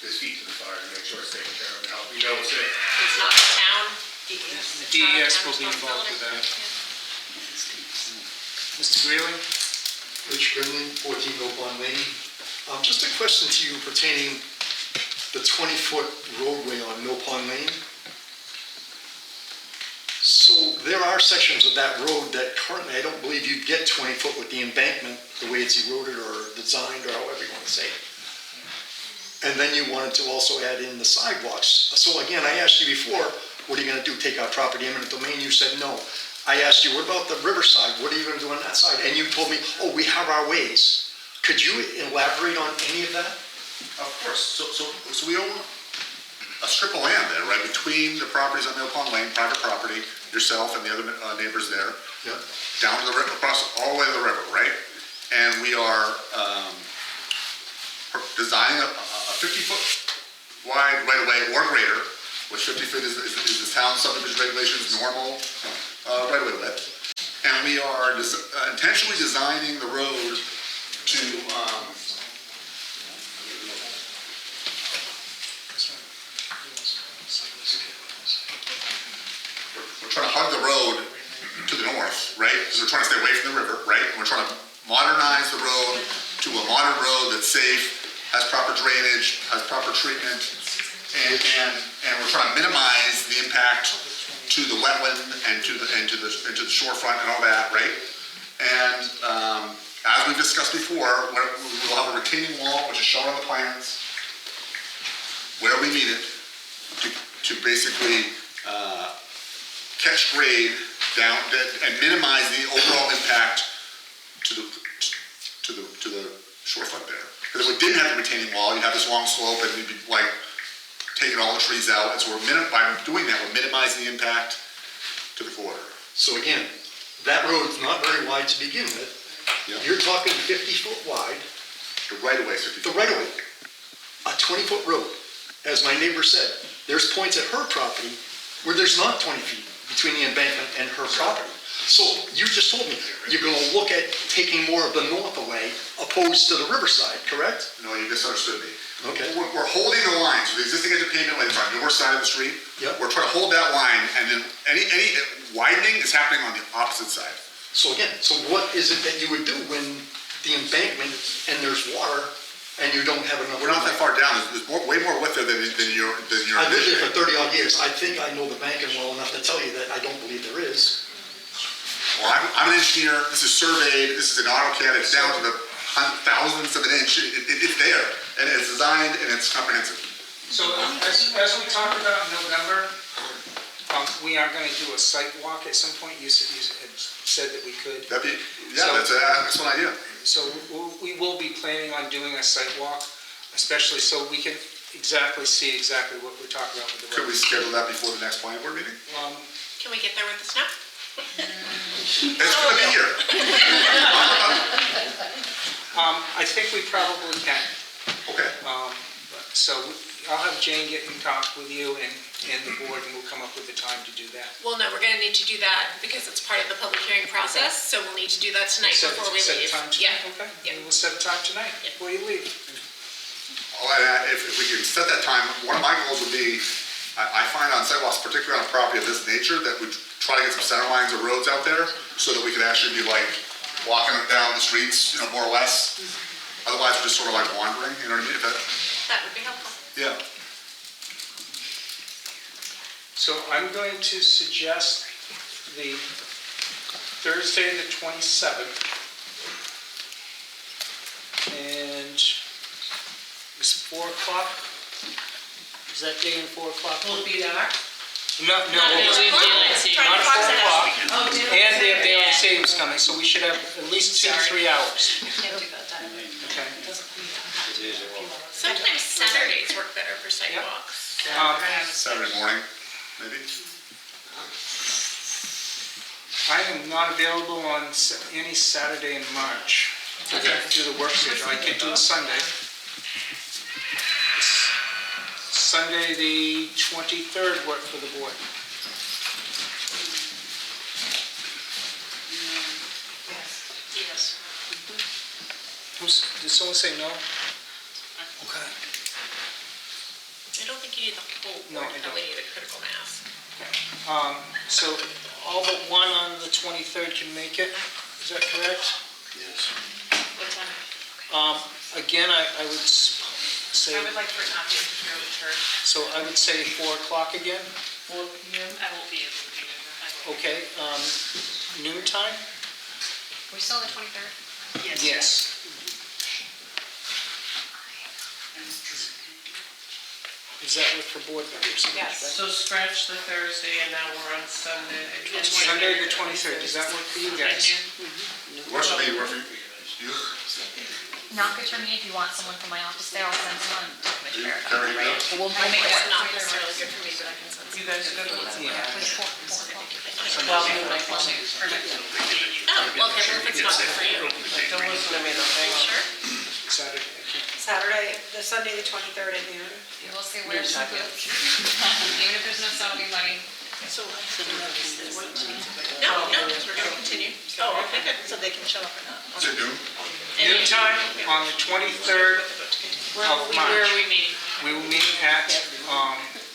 his feet to the fire and make sure it's taken care of and how we know it's there? It's not the town, DES. The It's not a DES town will be involved with that. responsibility. Mr. Greeley? Rich Grimley, 14 Mill Pond Lane. Just a question to you pertaining the 20-foot roadway on Mill Pond Lane. So there are sections of that road that currently, I don't believe you'd get 20 foot with the embankment, the way it's eroded or designed or however you want to say it. And then you wanted to also add in the sidewalks. So again, I asked you before, what are you going to do, take out property eminent domain? You said no. I asked you, what about the riverside? What are you going to do on that side? And you told me, oh, we have our ways. Could you elaborate on any of that? Of course. So we own a strip of land there, right, between the properties on Mill Pond Lane, private property, yourself and the other neighbors there, Yeah. down to the river, across all the way to the river, right? And we are designing a 50-foot wide right-of-way or greater, which 50 feet is the town subdivision regulations normal right-of-way width. And we are intentionally designing the road to we're trying to hug the road to the north, right? Because we're trying to stay away from the river, right? And we're trying to modernize the road to a modern road that's safe, has proper drainage, has proper treatment, and we're trying to minimize the impact to the wetland and to the shorefront and all that, right? And as we've discussed before, we'll have a retaining wall, which is shown on the plans, where we need it to basically catch grade down and minimize the overall impact to the shorefront there. Because if we didn't have the retaining wall, you'd have this long slope and you'd be like taking all the trees out. And so by doing that, we're minimizing the impact to the corridor. So again, that road's not very wide to begin with. Yeah. You're talking 50 foot wide, The right-of-way is 50 The feet. right-of-way, a 20-foot road. As my neighbor said, there's points at her property where there's not 20 feet between the embankment and her property. So you just told me, you're gonna look at taking more of the north away opposed to the riverside, correct? No, you misunderstood me. Okay. We're holding the line, so the existing edge of pavement lane is on the north side of the street. Yep. We're trying to hold that line, and then any widening is happening on the opposite side. So again, so what is it that you would do when the embankment and there's water and you don't have enough? We're not that far down, there's way more width there than your I've lived here for envisioning. 30 odd years. I think I know the banking well enough to tell you that I don't believe there is. Well, I'm an engineer, this is surveyed, this is an AutoCAD, it's down to the thousandths of an inch, it's there, and it's designed and it's comprehensive. So as we talked about in November, we are gonna do a site walk at some point. You had said that we could. That'd be, yeah, that's one idea. So we will be planning on doing a site walk, especially so we can see exactly what we're talking about with the Could we road. schedule that before the next planning board meeting? Can we get there with the snow? It's gonna be here. I think we probably can. Okay. So I'll have Jane get in touch with you and the board, and we'll come up with a time to do that. Well, no, we're gonna need to do that because it's part of the public hearing process, so we'll need to do that tonight Set before we a leave. time Yeah, tonight? Okay, yeah. then we'll set a time tonight before you leave. If we can set that time, one of my goals would be, I find on sidewalks, particularly on a property of this nature, that we try to get some center lines of roads out there so that we could actually be like walking down the streets, more or less. Otherwise, we're just sort of like wandering, you know what I mean? That would be helpful. Yeah. So I'm going to suggest the Thursday, the 27th. And is 4 o'clock? Is that day and 4 o'clock? Will it be dark? No, Not at it's 4 not 4 o'clock. Oh, dear. And they have daylight savings coming, so we should have at least 2 to 3 hours. Can't do that time. Okay. Sometimes Saturdays work better for sidewalks. Saturday morning, maybe? I am not available on any Saturday in March. I can't do the work schedule. I can do a Sunday. Sunday, the 23rd, work for the board. Yes. Did someone say no? Okay. I don't think you need the whole No, board, I you don't. probably need a critical mass. So all but one on the 23rd can make it, is that correct? Yes. What time? Again, I would say, I would like for it not to interfere with church. so I would say 4 o'clock again, 4 p.m. I won't be able to be there. okay? Noon time? We still on the 23rd? Yes. Does that work for board members? Yes. So scratch the Thursday and now we're on Sunday. Sunday, the 23rd, does that work for you guys? Works for me, works for you? Not good for me. If you want someone from my office there, I'll send someone to Commissioner. Carry it out. We'll make it It's work. not necessarily good for me, but I can send You guys good with that? Yeah. 4 o'clock. Well, perfect. Oh, well, okay, well, if it's not good for you. Don't listen to me though, hang on. Sure. Saturday, I can't. Saturday, the Sunday, the 23rd at noon. We'll see where it's good. Even if there's no sun, it'll be muddy. So, No, because we're gonna continue. oh, okay, good, so they can show up or not. Is it noon? Noon time on the 23rd Where of March. are we meeting? We will meet at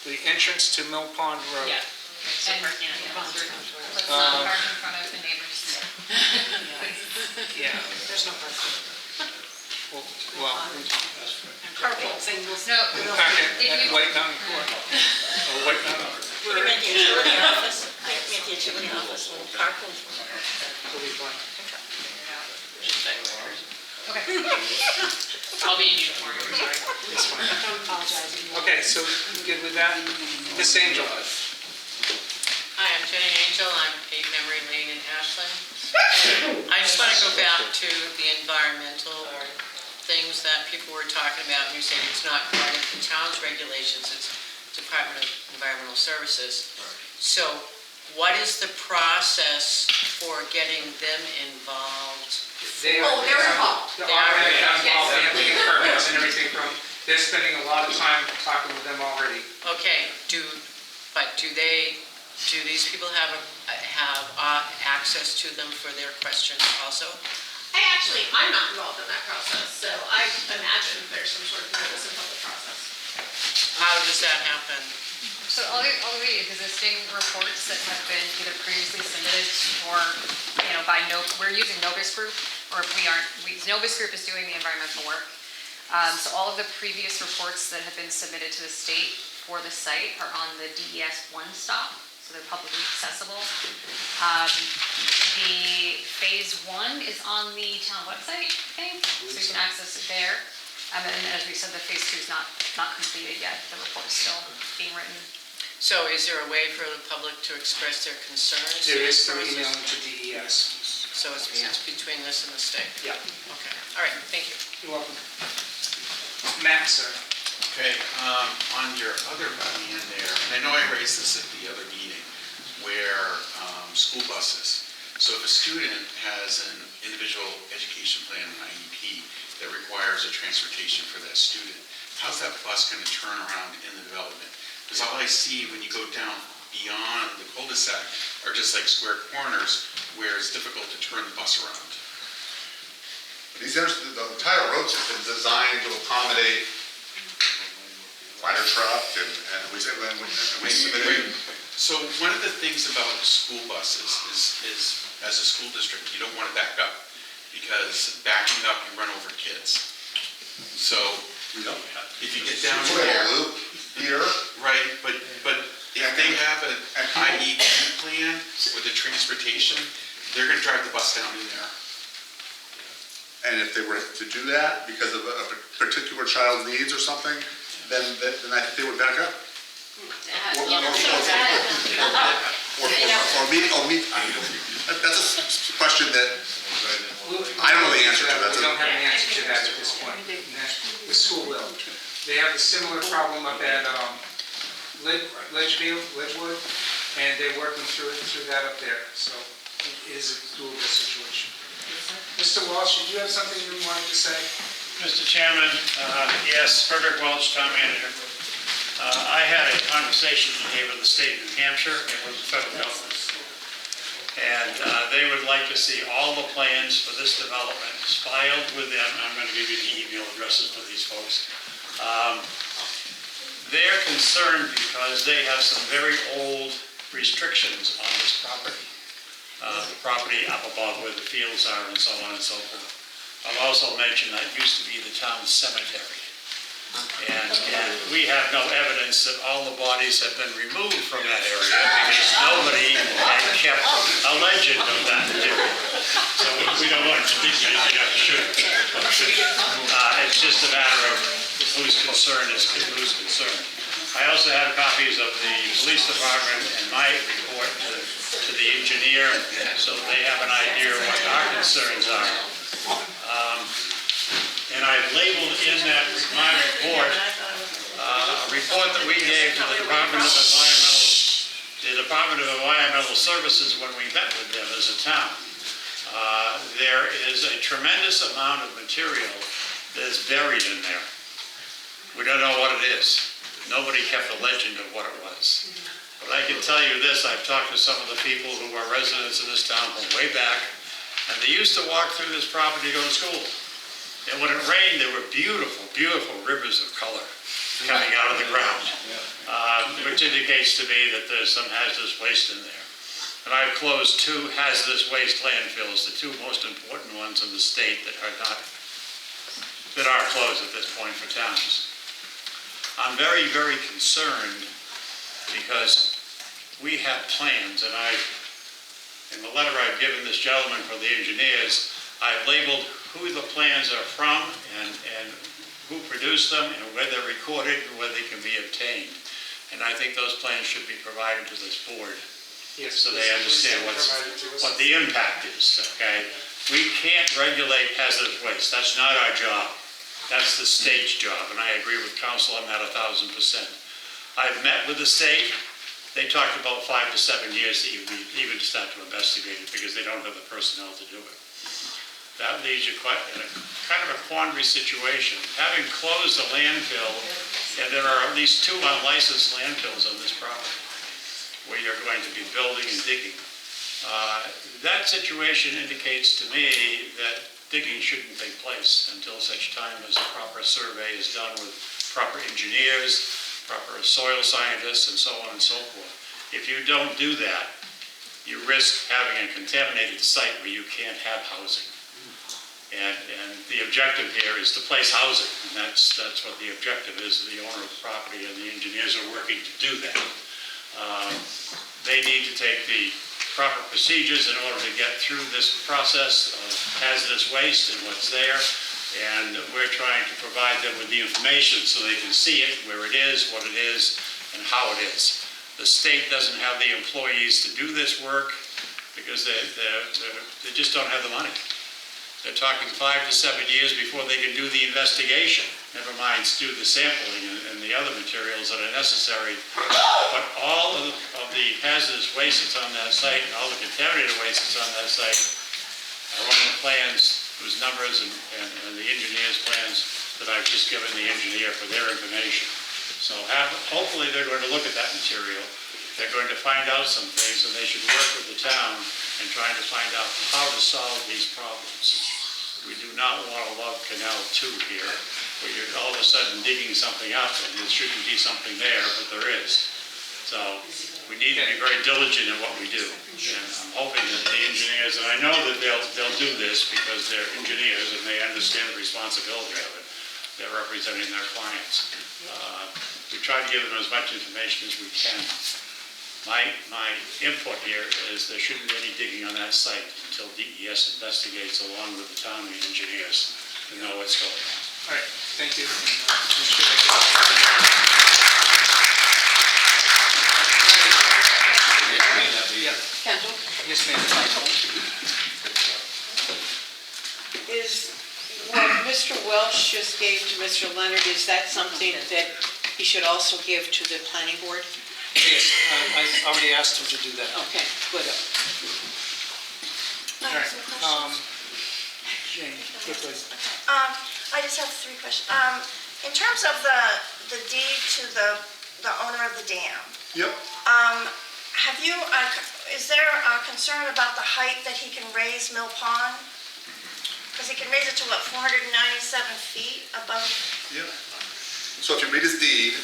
the entrance to Mill Pond Road. And let's not park in front of the neighbors. Yeah. There's no parking. Well, Carpool, singles. No, we park if at you, White Mountain Court. Or White Mountain, We met the utility office, we met the utility office, and carpool. will be fine. okay. I'll be in uniform, I'm sorry. It's fine. Don't apologize. Okay, so good with that? Miss Angel? Hi, I'm Jenny Angel, I'm 8 Memory Lane in Ashland. And I just want to go back to the environmental things that people were talking about, and you said it's not part of the town's regulations, it's Department of Environmental Services. So what is the process for getting them involved? They Oh, they're involved. They are involved. They have to plans and everything from, they're spending a lot of time talking with them already. Okay, do these people have access to them for their questions also? I'm not involved in that process, so I imagine there's some sort of notice and public process. How does that happen? So all the existing reports that have been either previously submitted or, we're using Novus Group, or if we aren't, Novus Group is doing the environmental work. So all of the previous reports that have been submitted to the state for the site are on the DES one stop, so they're publicly accessible. The phase 1 is on the town website, I think, so you can access it there. And then, as we said, the phase 2 is not completed yet, the report's still being written. So is there a way for the public to express their concerns? There in is this through process? emailing to DES. So it's between this and the state? Yeah, Okay, all right, thank you. you're welcome. Matt, sir. Okay, on your other plan there, and I know I raised this at the other meeting, where school buses, so if a student has an individual education plan, an IEP, that requires a transportation for that student, how's that bus going to turn around in the development? Because all I see when you go down beyond the cul-de-sac are just like square corners where it's difficult to turn the bus around. The entire road system is designed to accommodate ladder truck and we submitted. So one of the things about school buses is as a school district, you don't want to back up, because backing up, you run over kids. So We don't. if you get down Put a there, loop here. right, but if they have an IEP plan with the transportation, they're going to drive the bus down in there. And if they were to do that because of a particular child's needs or something, then I think they would back up. Or meet, that's a question that I don't know the answer to. We don't have an answer to that at this point. The school will. They have a similar problem up at Ledgewood, and they're working through that up there. So it is a doable situation. Mr. Walsh, did you have something you wanted to say? Mr. Chairman, yes, Frederick Welch, Town Manager. I had a conversation today with the state of New Hampshire and with the federal government. And they would like to see all the plans for this development filed with them. I'm going to give you the email addresses for these folks. They're concerned because they have some very old restrictions on this property. The property up above where the fields are and so on and so forth. I'll also mention that used to be the town cemetery. And we have no evidence that all the bodies have been removed from that area because nobody had kept a legend of that area. So we don't want to be anything up should. It's just a matter of whose concern is whose concern. I also have copies of the police department and my report to the engineer, so they have an idea of what our concerns are. And I've labeled in that my report, a report that we gave to the Department of Environmental Services when we met with them as a town. There is a tremendous amount of material that is buried in there. We don't know what it is. Nobody kept a legend of what it was. But I can tell you this, I've talked to some of the people who are residents of this town from way back, and they used to walk through this property to go to school. And when it rained, there were beautiful, beautiful rivers of color coming out of the ground, which indicates to me that there's some hazardous waste in there. And I've closed 2 hazardous waste landfills, the 2 most important ones in the state that are closed at this point for towns. I'm very, very concerned because we have plans, and in the letter I've given this gentleman from the engineers, I've labeled who the plans are from and who produced them and where they're recorded and where they can be obtained. And I think those plans should be provided to this board. Yes, so they understand what the impact is, okay? We can't regulate hazardous waste. That's not our job. That's the state's job, and I agree with council on that 1,000%. I've met with the state. They talked about 5 to 7 years to even start to investigate it because they don't have the personnel to do it. that leaves you quite in a kind of a quandary situation. Having closed the landfill, and there are at least 2 unlicensed landfills on this property where you're going to be building and digging. That situation indicates to me that digging shouldn't take place until such time as a proper survey is done with proper engineers, proper soil scientists, and so on and so forth. If you don't do that, you risk having a contaminated site where you can't have housing. And the objective here is to place housing, and that's what the objective is. The owner of the property and the engineers are working to do that. They need to take the proper procedures in order to get through this process of hazardous waste and what's there. And we're trying to provide them with the information so they can see it, where it is, what it is, and how it is. The state doesn't have the employees to do this work because they just don't have the money. They're talking 5 to 7 years before they can do the investigation, never mind do the sampling and the other materials that are necessary. But all of the hazardous waste that's on that site and all the contaminated waste that's on that site are on the plans, whose numbers and the engineer's plans that I've just given the engineer for their information. So hopefully they're going to look at that material. They're going to find out some things, and they should work with the town in trying to find out how to solve these problems. We do not want a love canal 2 here, where you're all of a sudden digging something up and there shouldn't be something there, but there is. So we need to be very diligent in what we do. And I'm hoping that the engineers, and I know that they'll do this because they're engineers and they understand the responsibility of it. They're representing their clients. We try to give them as much information as we can. My input here is there shouldn't be any digging on that site until DES investigates along with the town and the engineers to know what's going on. All right, thank you. Yeah. Kendall, Yes, ma'am. is what Mr. Welch just gave to Mr. Leonard, is that something that he should also give to the planning board? Yes, I already asked him to do that. Okay, good. All right. Jane, quickly. I just have 3 questions. In terms of the deed to the owner of the dam, Yep. is there a concern about the height that he can raise Mill Pond? Because he can raise it to what, 497 feet above? Yep. So if you read his deed,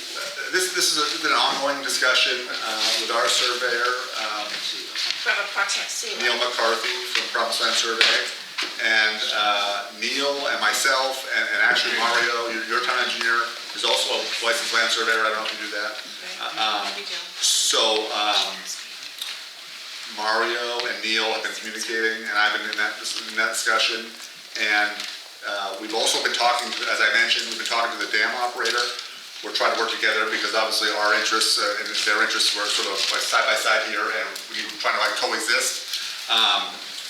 this has been an ongoing discussion with our surveyor, From approximate sea Neil level? McCarthy from Province Land Survey. And Neil and myself and actually Mario, your town engineer, is also a licensed land surveyor. I don't know if you do that. So Mario and Neil have been communicating, and I've been in that discussion. And we've also been talking, as I mentioned, we've been talking to the dam operator. We're trying to work together because obviously our interests and their interests were sort of like side by side here, and we're trying to like coexist.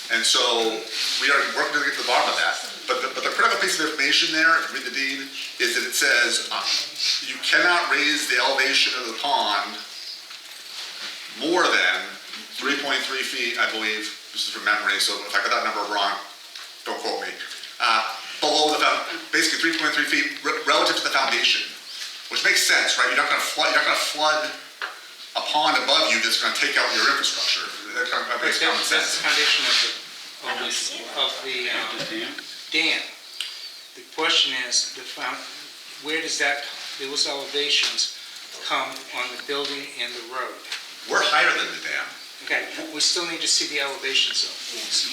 And so we are working to get to the bottom of that. But the critical piece of information there, if you read the deed, is that it says you cannot raise the elevation of the pond more than 3.3 feet, I believe. This is from memory, so if I got that number wrong, don't quote me. Below basically 3.3 feet relative to the foundation, which makes sense, right? You're not going to flood a pond above you that's going to take out your infrastructure. That makes common That's sense. the foundation of the dam. The question is, where does those elevations come on the building and the road? We're higher than the dam. Okay, we still need to see the elevations though.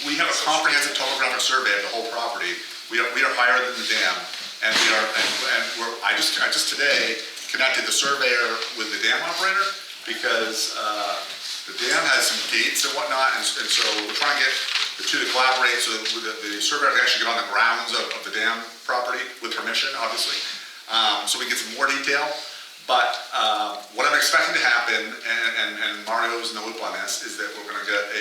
We have a comprehensive topographic survey of the whole property. We are higher than the dam, and I just today connected the surveyor with the dam operator because the dam has some gates and whatnot, and so we're trying to get the two to collaborate so that the surveyor can actually get on the grounds of the dam property with permission, obviously, so we get some more detail. But what I'm expecting to happen, and Mario's in the loop on this, is that we're going to get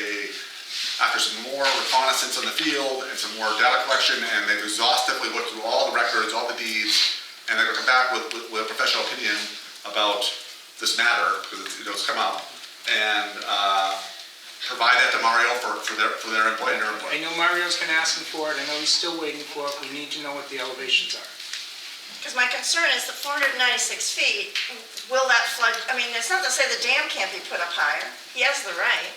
after some more reconnaissance on the field and some more data collection, and they've exhaustively looked through all the records, all the deeds, and they're going to come back with a professional opinion about this matter, because it's come up. And provide that to Mario for their input and your input. I know Mario's been asking for it, I know he's still waiting for it, we need to know what the elevations are. Because my concern is the 496 feet, will that flood, I mean, it's not to say the dam can't be put up higher. He has the right.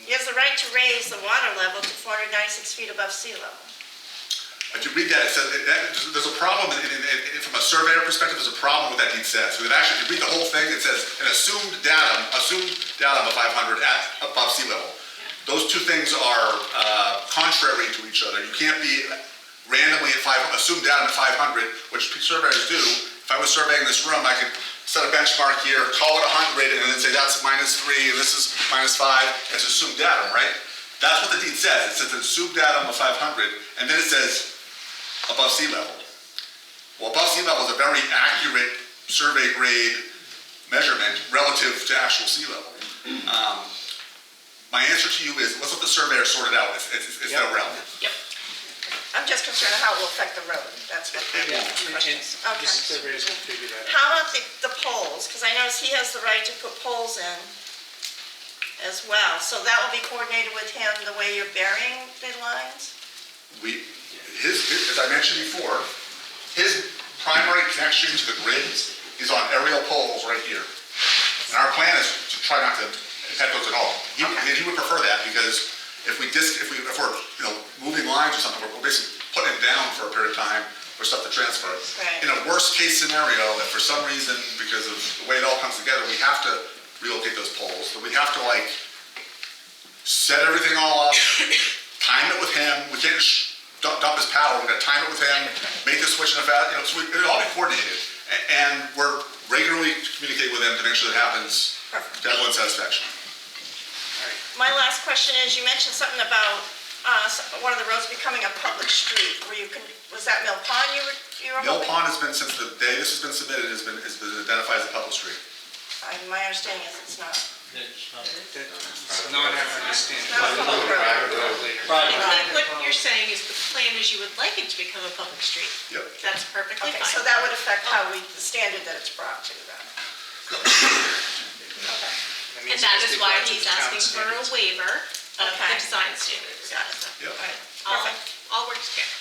He has the right to raise the water level to 496 feet above sea level. If you read that, it says, there's a problem, from a surveyor perspective, there's a problem with that deed says. So it actually, if you read the whole thing, it says an assumed datum of 500 above sea level. Those two things are contrary to each other. You can't be randomly at assumed datum at 500, which surveyors do. If I was surveying this room, I could set a benchmark here, call it 100, and then say that's -3, and this is -5. It's assumed datum, right? That's what the deed says. It says assumed datum of 500, and then it says above sea level. Well, above sea level is a very accurate survey grade measurement relative to actual sea level. My answer to you is, let's let the surveyor sort it out. It's their realm. Yep. I'm just concerned how it will affect the road. That's what my question is. The surveyors can figure that out. How about the poles? Because I notice he has the right to put poles in as well. So that will be coordinated with him, the way you're burying the lines? As I mentioned before, his primary connection to the grid is on aerial poles right here. And our plan is to try not to impact those at all. He would prefer that, because if we're moving lines or something, we're basically putting it down for a period of time for stuff to transfer. Right. In a worst case scenario, if for some reason, because of the way it all comes together, we have to relocate those poles, so we have to set everything all up, time it with him. We can't just dump his power. We're gonna time it with him, make the switch in a fast, so it'll all be coordinated. And we're regularly communicating with them to make sure that happens to everyone's satisfaction. My last question is, you mentioned something about one of the roads becoming a public street, where was that Mill Pond you were Mill hoping? Pond has been, since the day this has been submitted, has been identified as a public street. My understanding is it's not. It's not. It's not our understanding. Not a public road. I think what you're saying is the plan is you would like it to become a public street. Yep. That's perfectly Okay, fine. so that would affect the standard that it's brought to then. Okay. And that is why he's asking for a waiver of the Okay. design standards. Got it. Yep. All works together.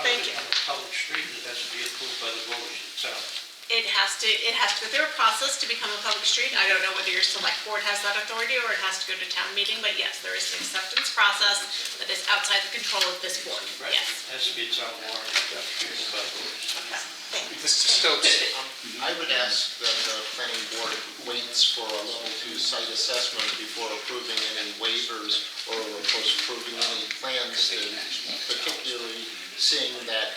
Thank you. On a public street, it has to be approved by the village itself. It has to go through a process to become a public street. I don't know whether your select board has that authority or it has to go to town meeting, but yes, there is an acceptance process that is outside the control of this board. Right. Yes. Has to be its own warrant, approved by the village. Mr. Stokes, I would ask that the planning board waits for a level 2 site assessment before approving any waivers or approving any plans, particularly seeing that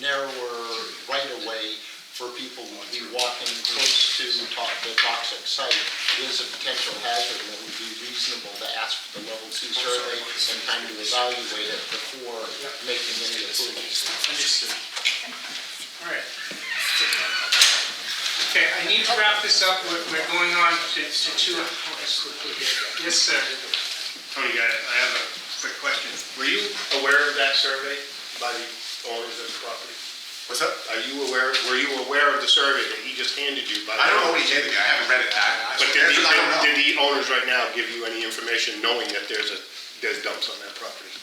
narrower right-of-way for people to be walking close to the toxic site is a potential hazard, and it would be reasonable to ask for the level 2 survey and time to evaluate it before making any approvals. understood. All right. Okay, I need to wrap this up. We're going on to two. Yes, sir. Tony, I have a quick question. Were you aware of that survey by the owners of the property? What's that? Were you aware of the survey that he just handed you? I don't know what he gave me. I haven't read it. But I don't know. did the owners right now give you any information knowing that there's dumps on that property?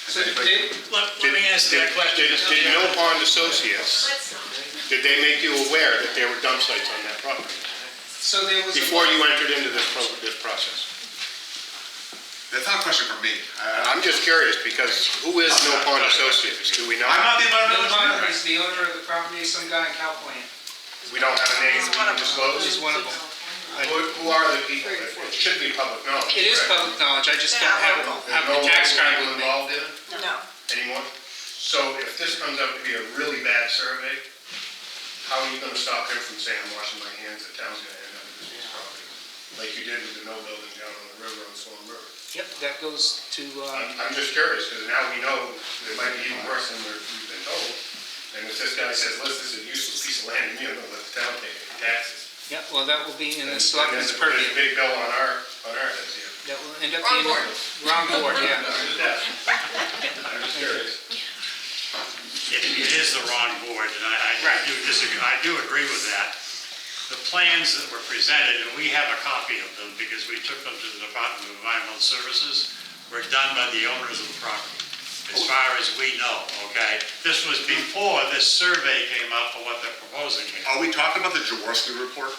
So Dave, Let me answer that question. Did Mill Pond Associates, Let's not. did they make you aware that there were dump sites on that property so there was. before you entered into this process? That's not a question for me. I'm just curious, because who is Mill Pond Associates? Do we know? I'm not the Bill environmental Bonner engineer. is the owner of the property, some guy in California. We don't have a name He's we one can of them. disclose? He's one of them. Who are the people? It should be public knowledge. It is correct? public knowledge, I just don't Yeah. have the tax card with me. involved in it No. anymore? So if this comes out to be a really bad survey, how are you gonna stop him from saying, I'm washing my hands, the town's gonna end up with this property? Like you did with the no building down on the river on Swan River. Yep, that goes to, I'm just curious, because now we know it might be even worse than we've been told. And if this guy says, listen, this is a useless piece of land, you know, let the town pay the taxes. yeah, well, that will be in the And selectmen's there's purview. a big bill on our heads here. That will end up Wrong being. board. Wrong board, yeah. I'm just curious. It is the wrong board, and I do disagree, I do agree with that. the plans that were presented, and we have a copy of them because we took them to the Department of Environmental Services, were done by the owners of the property, as far as we know, okay? This was before this survey came up for what they're proposing here. Are we talking about the Jaworski report?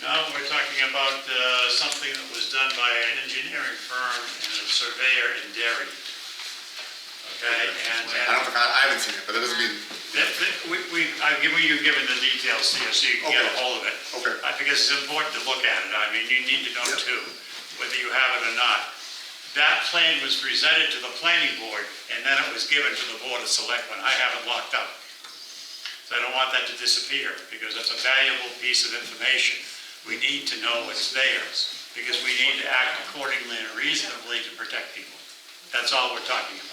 No, we're talking about something that was done by an engineering firm and a surveyor in Derry. Okay, I haven't seen it, but that doesn't mean, you've given the details here, so you can get a hold of it. Okay. Because it's important to look at it. I mean, you need to know Yep. too, whether you have it or not. That plan was presented to the planning board, and then it was given to the board of selectmen. I have it locked up. So I don't want that to disappear, because that's a valuable piece of information. We need to know what's there, because we need to act accordingly and reasonably to protect people. That's all we're talking about.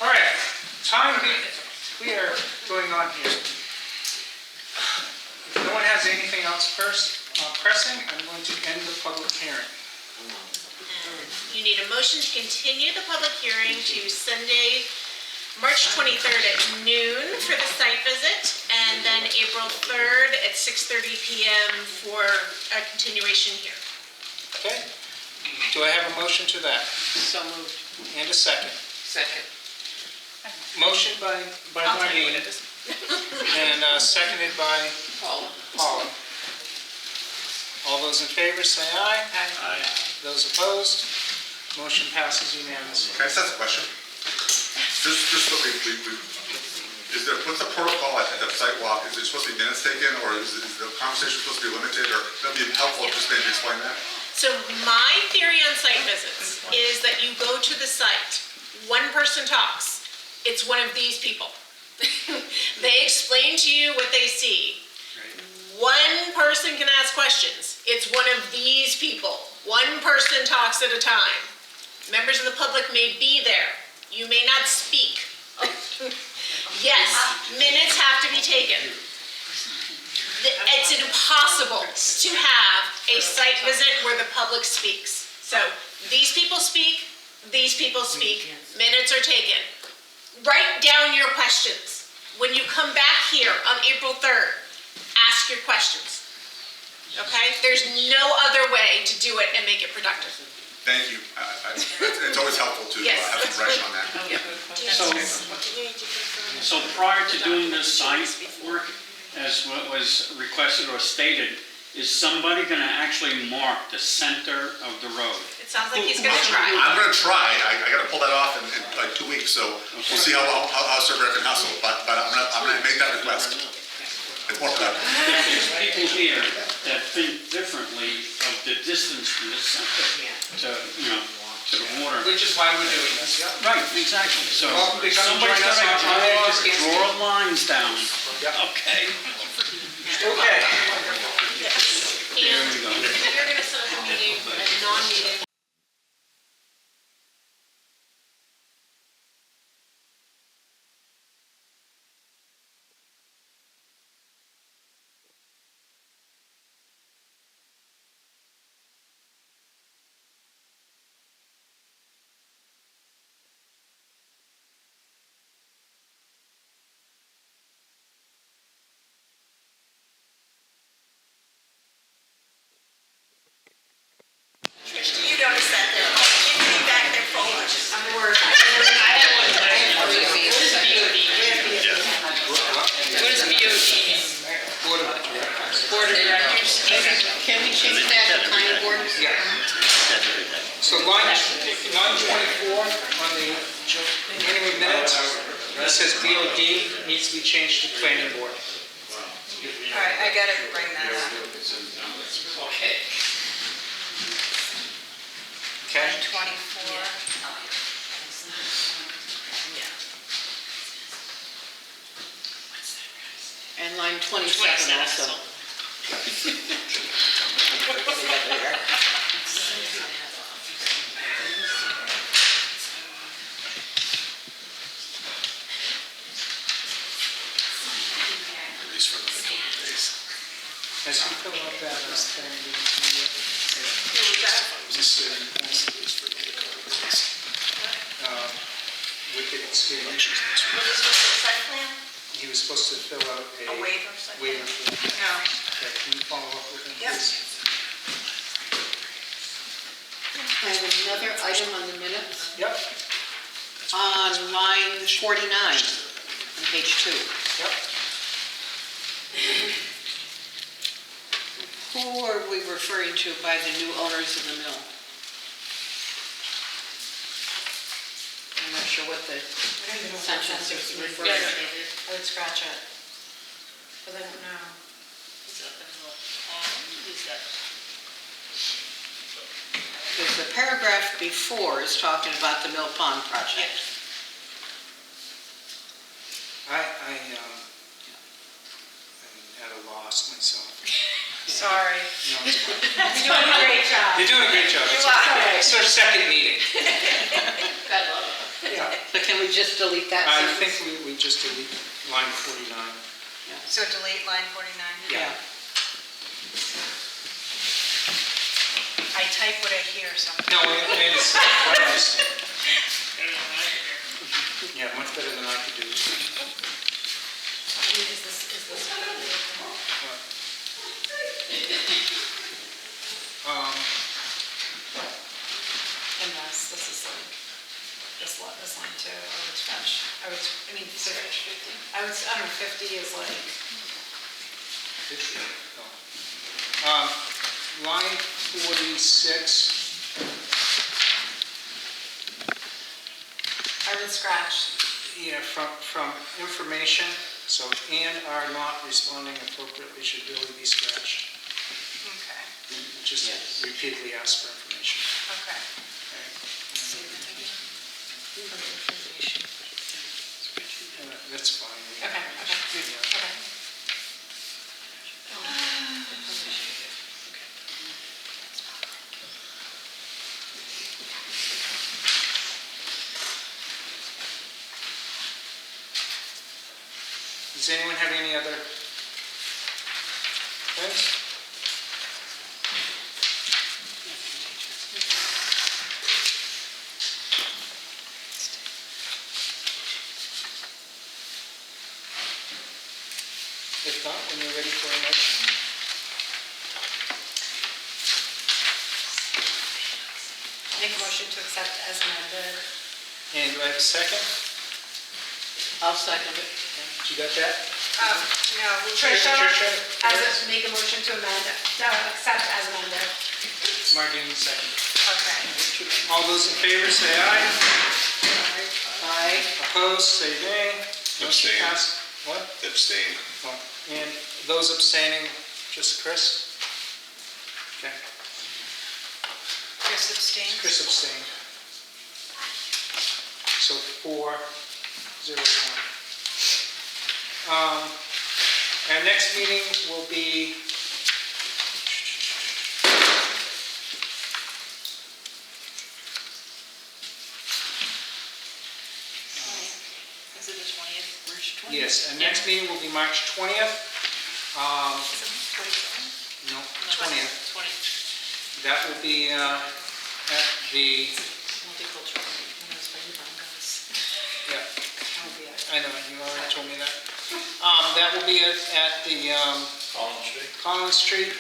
All right, we are going on here. If no one has anything else pressing, I'm going to end the public hearing. You need a motion to continue the public hearing to Sunday, March 23rd at noon for the site visit, and then April 3rd at 6:30 PM for a continuation here. Okay? Do I have a motion to that? So moved. And a second? Second. Motion by Marlene, and seconded by Paula. All those in favor, say aye. Aye. Those opposed, motion passes unanimously. can I just ask a question? Just so what's the protocol at the site walk? Is it supposed to be minutes taken, or is the conversation supposed to be limited, or that'd be helpful, just maybe explain that? So my theory on site visits is that you go to the site, one person talks, it's one of these people. They explain to you what they see. One person can ask questions, it's one of these people. One person talks at a time. Members of the public may be there, you may not speak. Yes, minutes have to be taken. It's impossible to have a site visit where the public speaks. So these people speak, minutes are taken. Write down your questions. When you come back here on April 3rd, ask your questions. Okay? There's no other way to do it and make it productive. Thank you. It's always helpful to have some direction on that. So prior to doing this site work, as what was requested or stated, is somebody gonna actually mark the center of the road? It sounds like he's gonna try. I'm gonna try, I gotta pull that off in like 2 weeks, so we'll see how surveyor can hustle, but I'm gonna make that request. It's more productive. There's people here that think differently of the distance from the center to, to the water. Which is why we're doing this. Right, exactly. So Welcome to come somebody's join us on gotta Friday. draw lines down. Okay. Okay. There we go. You're gonna set up a meeting, a non-meeting. You notice that they're, you bring back their folders. I'm worried. What does BOD mean? Board of Directors. Board of Directors? Can we change that to planning board? Yeah. So line 24 on the anyway minutes, it says BOD needs to be changed to planning board. All right, I gotta bring that up. Okay. Okay. 24. And line 27 also. As you fill out that thing, with the experience. What is this, the site plan? he was supposed to fill out A waiver, so. waiver form. No. Okay, can you follow up with him, Yep. please? I have another item on the minutes. Yep, On line 49, on page 2. yep. Who are we referring to by the new owners of the mill? I'm not sure what the sentence is referring to. I would scratch it, but I don't know. Because the paragraph before is talking about the Mill Pond project. I'm at a loss myself. Sorry. No, it's fine. You're doing a great job. You're doing a great job. You are. It's our second meeting. God love it. So can we just delete that I sentence? think we just delete line 49. So delete line 49? Yeah. I type what I hear sometimes. No, I understand. Yeah, much better than I could do. Is this? And this is like, this line too, I would scratch. I don't know, 50 is like, Line 46, I would scratch. yeah, from information, so and are not responding appropriately should really be scratched. Okay, Just repeatedly ask for information. okay. That's fine. Okay, okay. Does anyone have any other things? If not, when you're ready for a motion. Make a motion to accept as amended. And do I have a second? I'll second it. You got that? No, Tricia, Tricia? make a motion to amend, accept as amended. Martin, second. Okay. All those in favor say aye. Aye. Opposed, say nay. Motion Abstain. passed. What? Abstain. Oh, and those abstaining, just Chris? Okay, Chris abstained. Chris abstained. So 4-0-1. Our next meeting will be Is it the 20th? March 20th? yes, our next meeting will be March 20th. Is it 27th? No, 20th. 20th. That will be at the, Multicultural. One of those baby bongos. yeah, That would be it. I know, you already told me that. That will be at the Collins Street.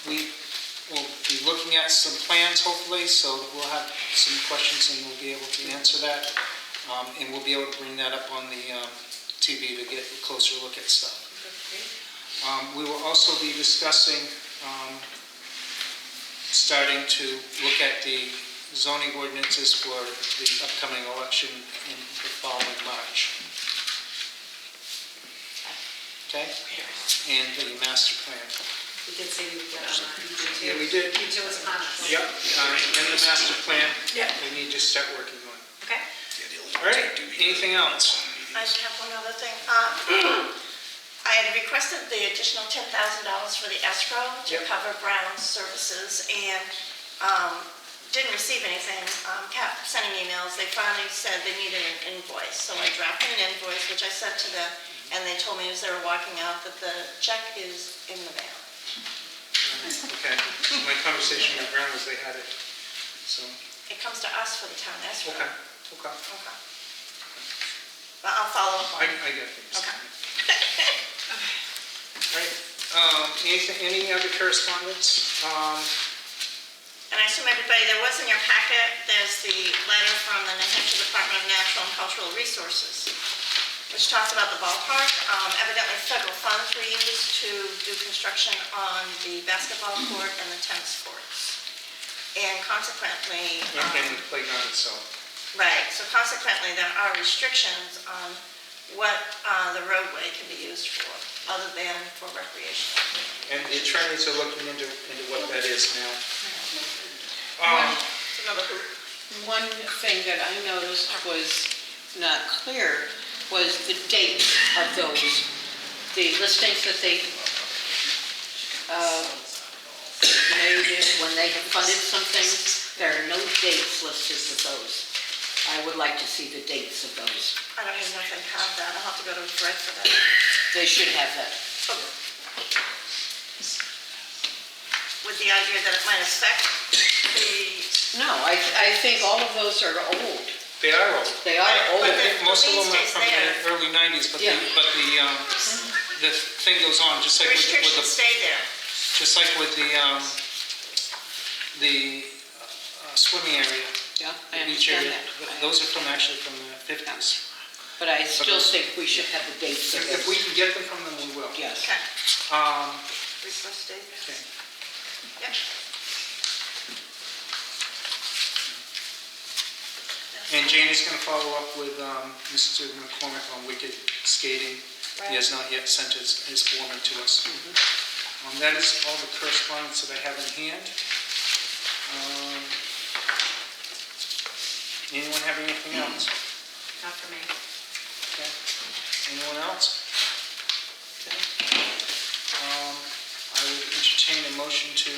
We will be looking at some plans hopefully, so that we'll have some questions and we'll be able to answer that. And we'll be able to bring that up on the TV to get a closer look at stuff. We will also be discussing starting to look at the zoning ordinances for the upcoming election in the following March. Okay? And the master plan. We did say we would get on that. You did too. Yeah, we did. You two was upon us. Yep, and the master plan. Yep. We need to start working on. Okay. All right, anything else? I just have one other thing. I had requested the additional $10,000 for the escrow to Yep. cover Brown's services and didn't receive anything. Kept sending emails. They finally said they needed an invoice. So I drafted an invoice, which I sent to them, and they told me as they were walking out that the check is in the mail. Okay, my conversation with Brown was they had it, so, It comes to us for the town escrow. okay. Okay. But I'll follow up on I it. got things. Okay. Right. Any other correspondence? And I assume everybody, there was in your packet, there's the letter from the New Hampshire Department of Natural and Cultural Resources, which talks about the ballpark. Evidently, federal funds were used to do construction on the basketball court and the tennis courts. And consequently, And the playground itself. right, so consequently, there are restrictions on what the roadway can be used for, other than for recreation. And the attorneys are looking into what that is now. It's another hoop. One thing that I noticed was not clear was the date of those. The listings that they made when they have funded some things, there are no dates listed with those. I would like to see the dates of those. I don't even know if they have that. I'll have to go to Fred for that. They should have that. With the idea that it might affect the... No, I think all of those are old. They are old. They are old. I think most of them are from There. the early 90s, but Yeah. the thing goes on, just like with Restrictions the, stay there. just like with the swimming area, Yeah, I the beach understand area. that. Those are actually from the 50s. But I still think we should have the dates of If we those. can get them from them, we will. Yes. Okay. Um, Resource stay there. okay. Yep. And Janie's going to follow up with Mr. McCormick on wicket skating. He has not yet sent his foreman to us. That is all the correspondence that I have in hand. Anyone have anything else? Not for me. Okay. Anyone else? Okay. I would entertain a motion to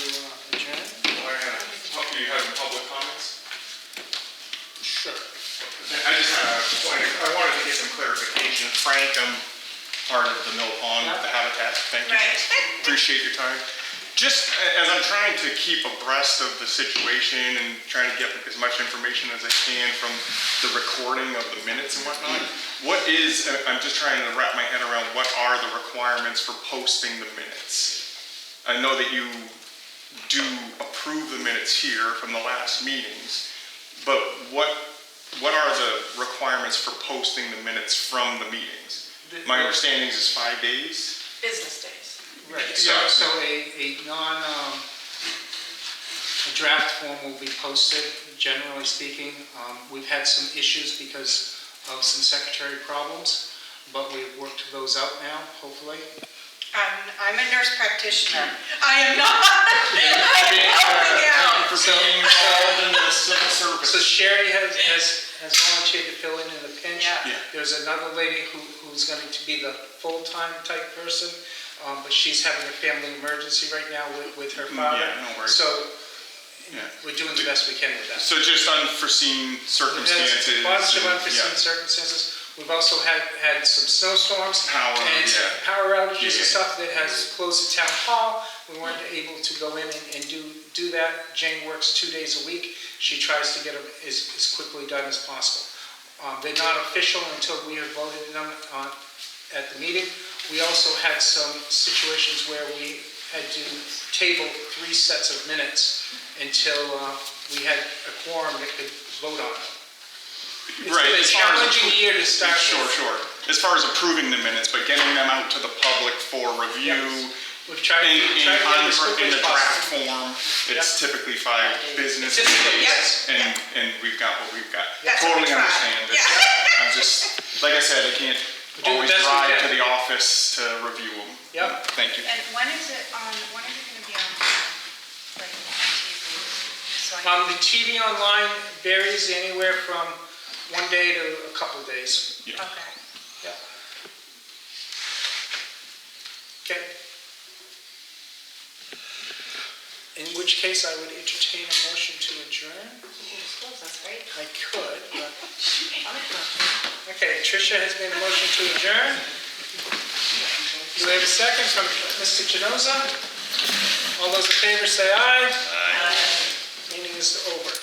adjourn. Do you have public comments? Sure. I just had a point, I wanted to get some clarification. Frank, I'm part of the Mill Pond, the Habitat, thank you. Right. Appreciate your time. Just as I'm trying to keep abreast of the situation and trying to get as much information as I can from the recording of the minutes and whatnot, I'm just trying to wrap my head around what are the requirements for posting the minutes? I know that you do approve the minutes here from the last meetings, but what are the requirements for posting the minutes from the meetings? My understanding is 5 days. Business days. Right, Yeah. so a draft form will be posted, generally speaking. We've had some issues because of some secretary problems, but we've worked those out now, hopefully. I'm a nurse practitioner. I am not. For being involved in the civil service. So Sherry has volunteered to fill in a pinch. Yeah. Yeah. There's another lady who's going to be the full-time type person, but she's having a family emergency right now with her father. Yeah, no worries. So Yeah. we're doing the best we can with that. So just unforeseen circumstances. A bunch of unforeseen Yeah. circumstances. We've also had some snowstorms. Power, and yeah. power outages and Yeah. stuff that has closed the town hall. We weren't able to go in and do that. Jane works 2 days a week. She tries to get them as quickly done as possible. They're not official until we have voted them at the meeting. We also had some situations where we had to table 3 sets of minutes until we had a quorum that could vote on it. Right. It's been a challenging year to start with. Sure. As far as approving the minutes, but getting them out to the public for review. Yes. We've tried In to get it as quickly the as draft possible. form, it's typically 5 business Typically, days, yes. and we've got what we've got. That's what we Totally tried. understand it. Yeah. I'm just, like I said, I can't the always best we drive can. to the office to review them. Yep. Thank you. And when is it gonna be on, like, on TV? So I The TV online varies anywhere from 1 day to a couple of days. Yeah. Okay. Yeah. Okay. In which case, I would entertain a motion to adjourn. That's great. I could, but... Okay, Tricia has made a motion to adjourn. Do we have a second from Mr. Genoza? All those in favor say aye. Aye. Meeting is over.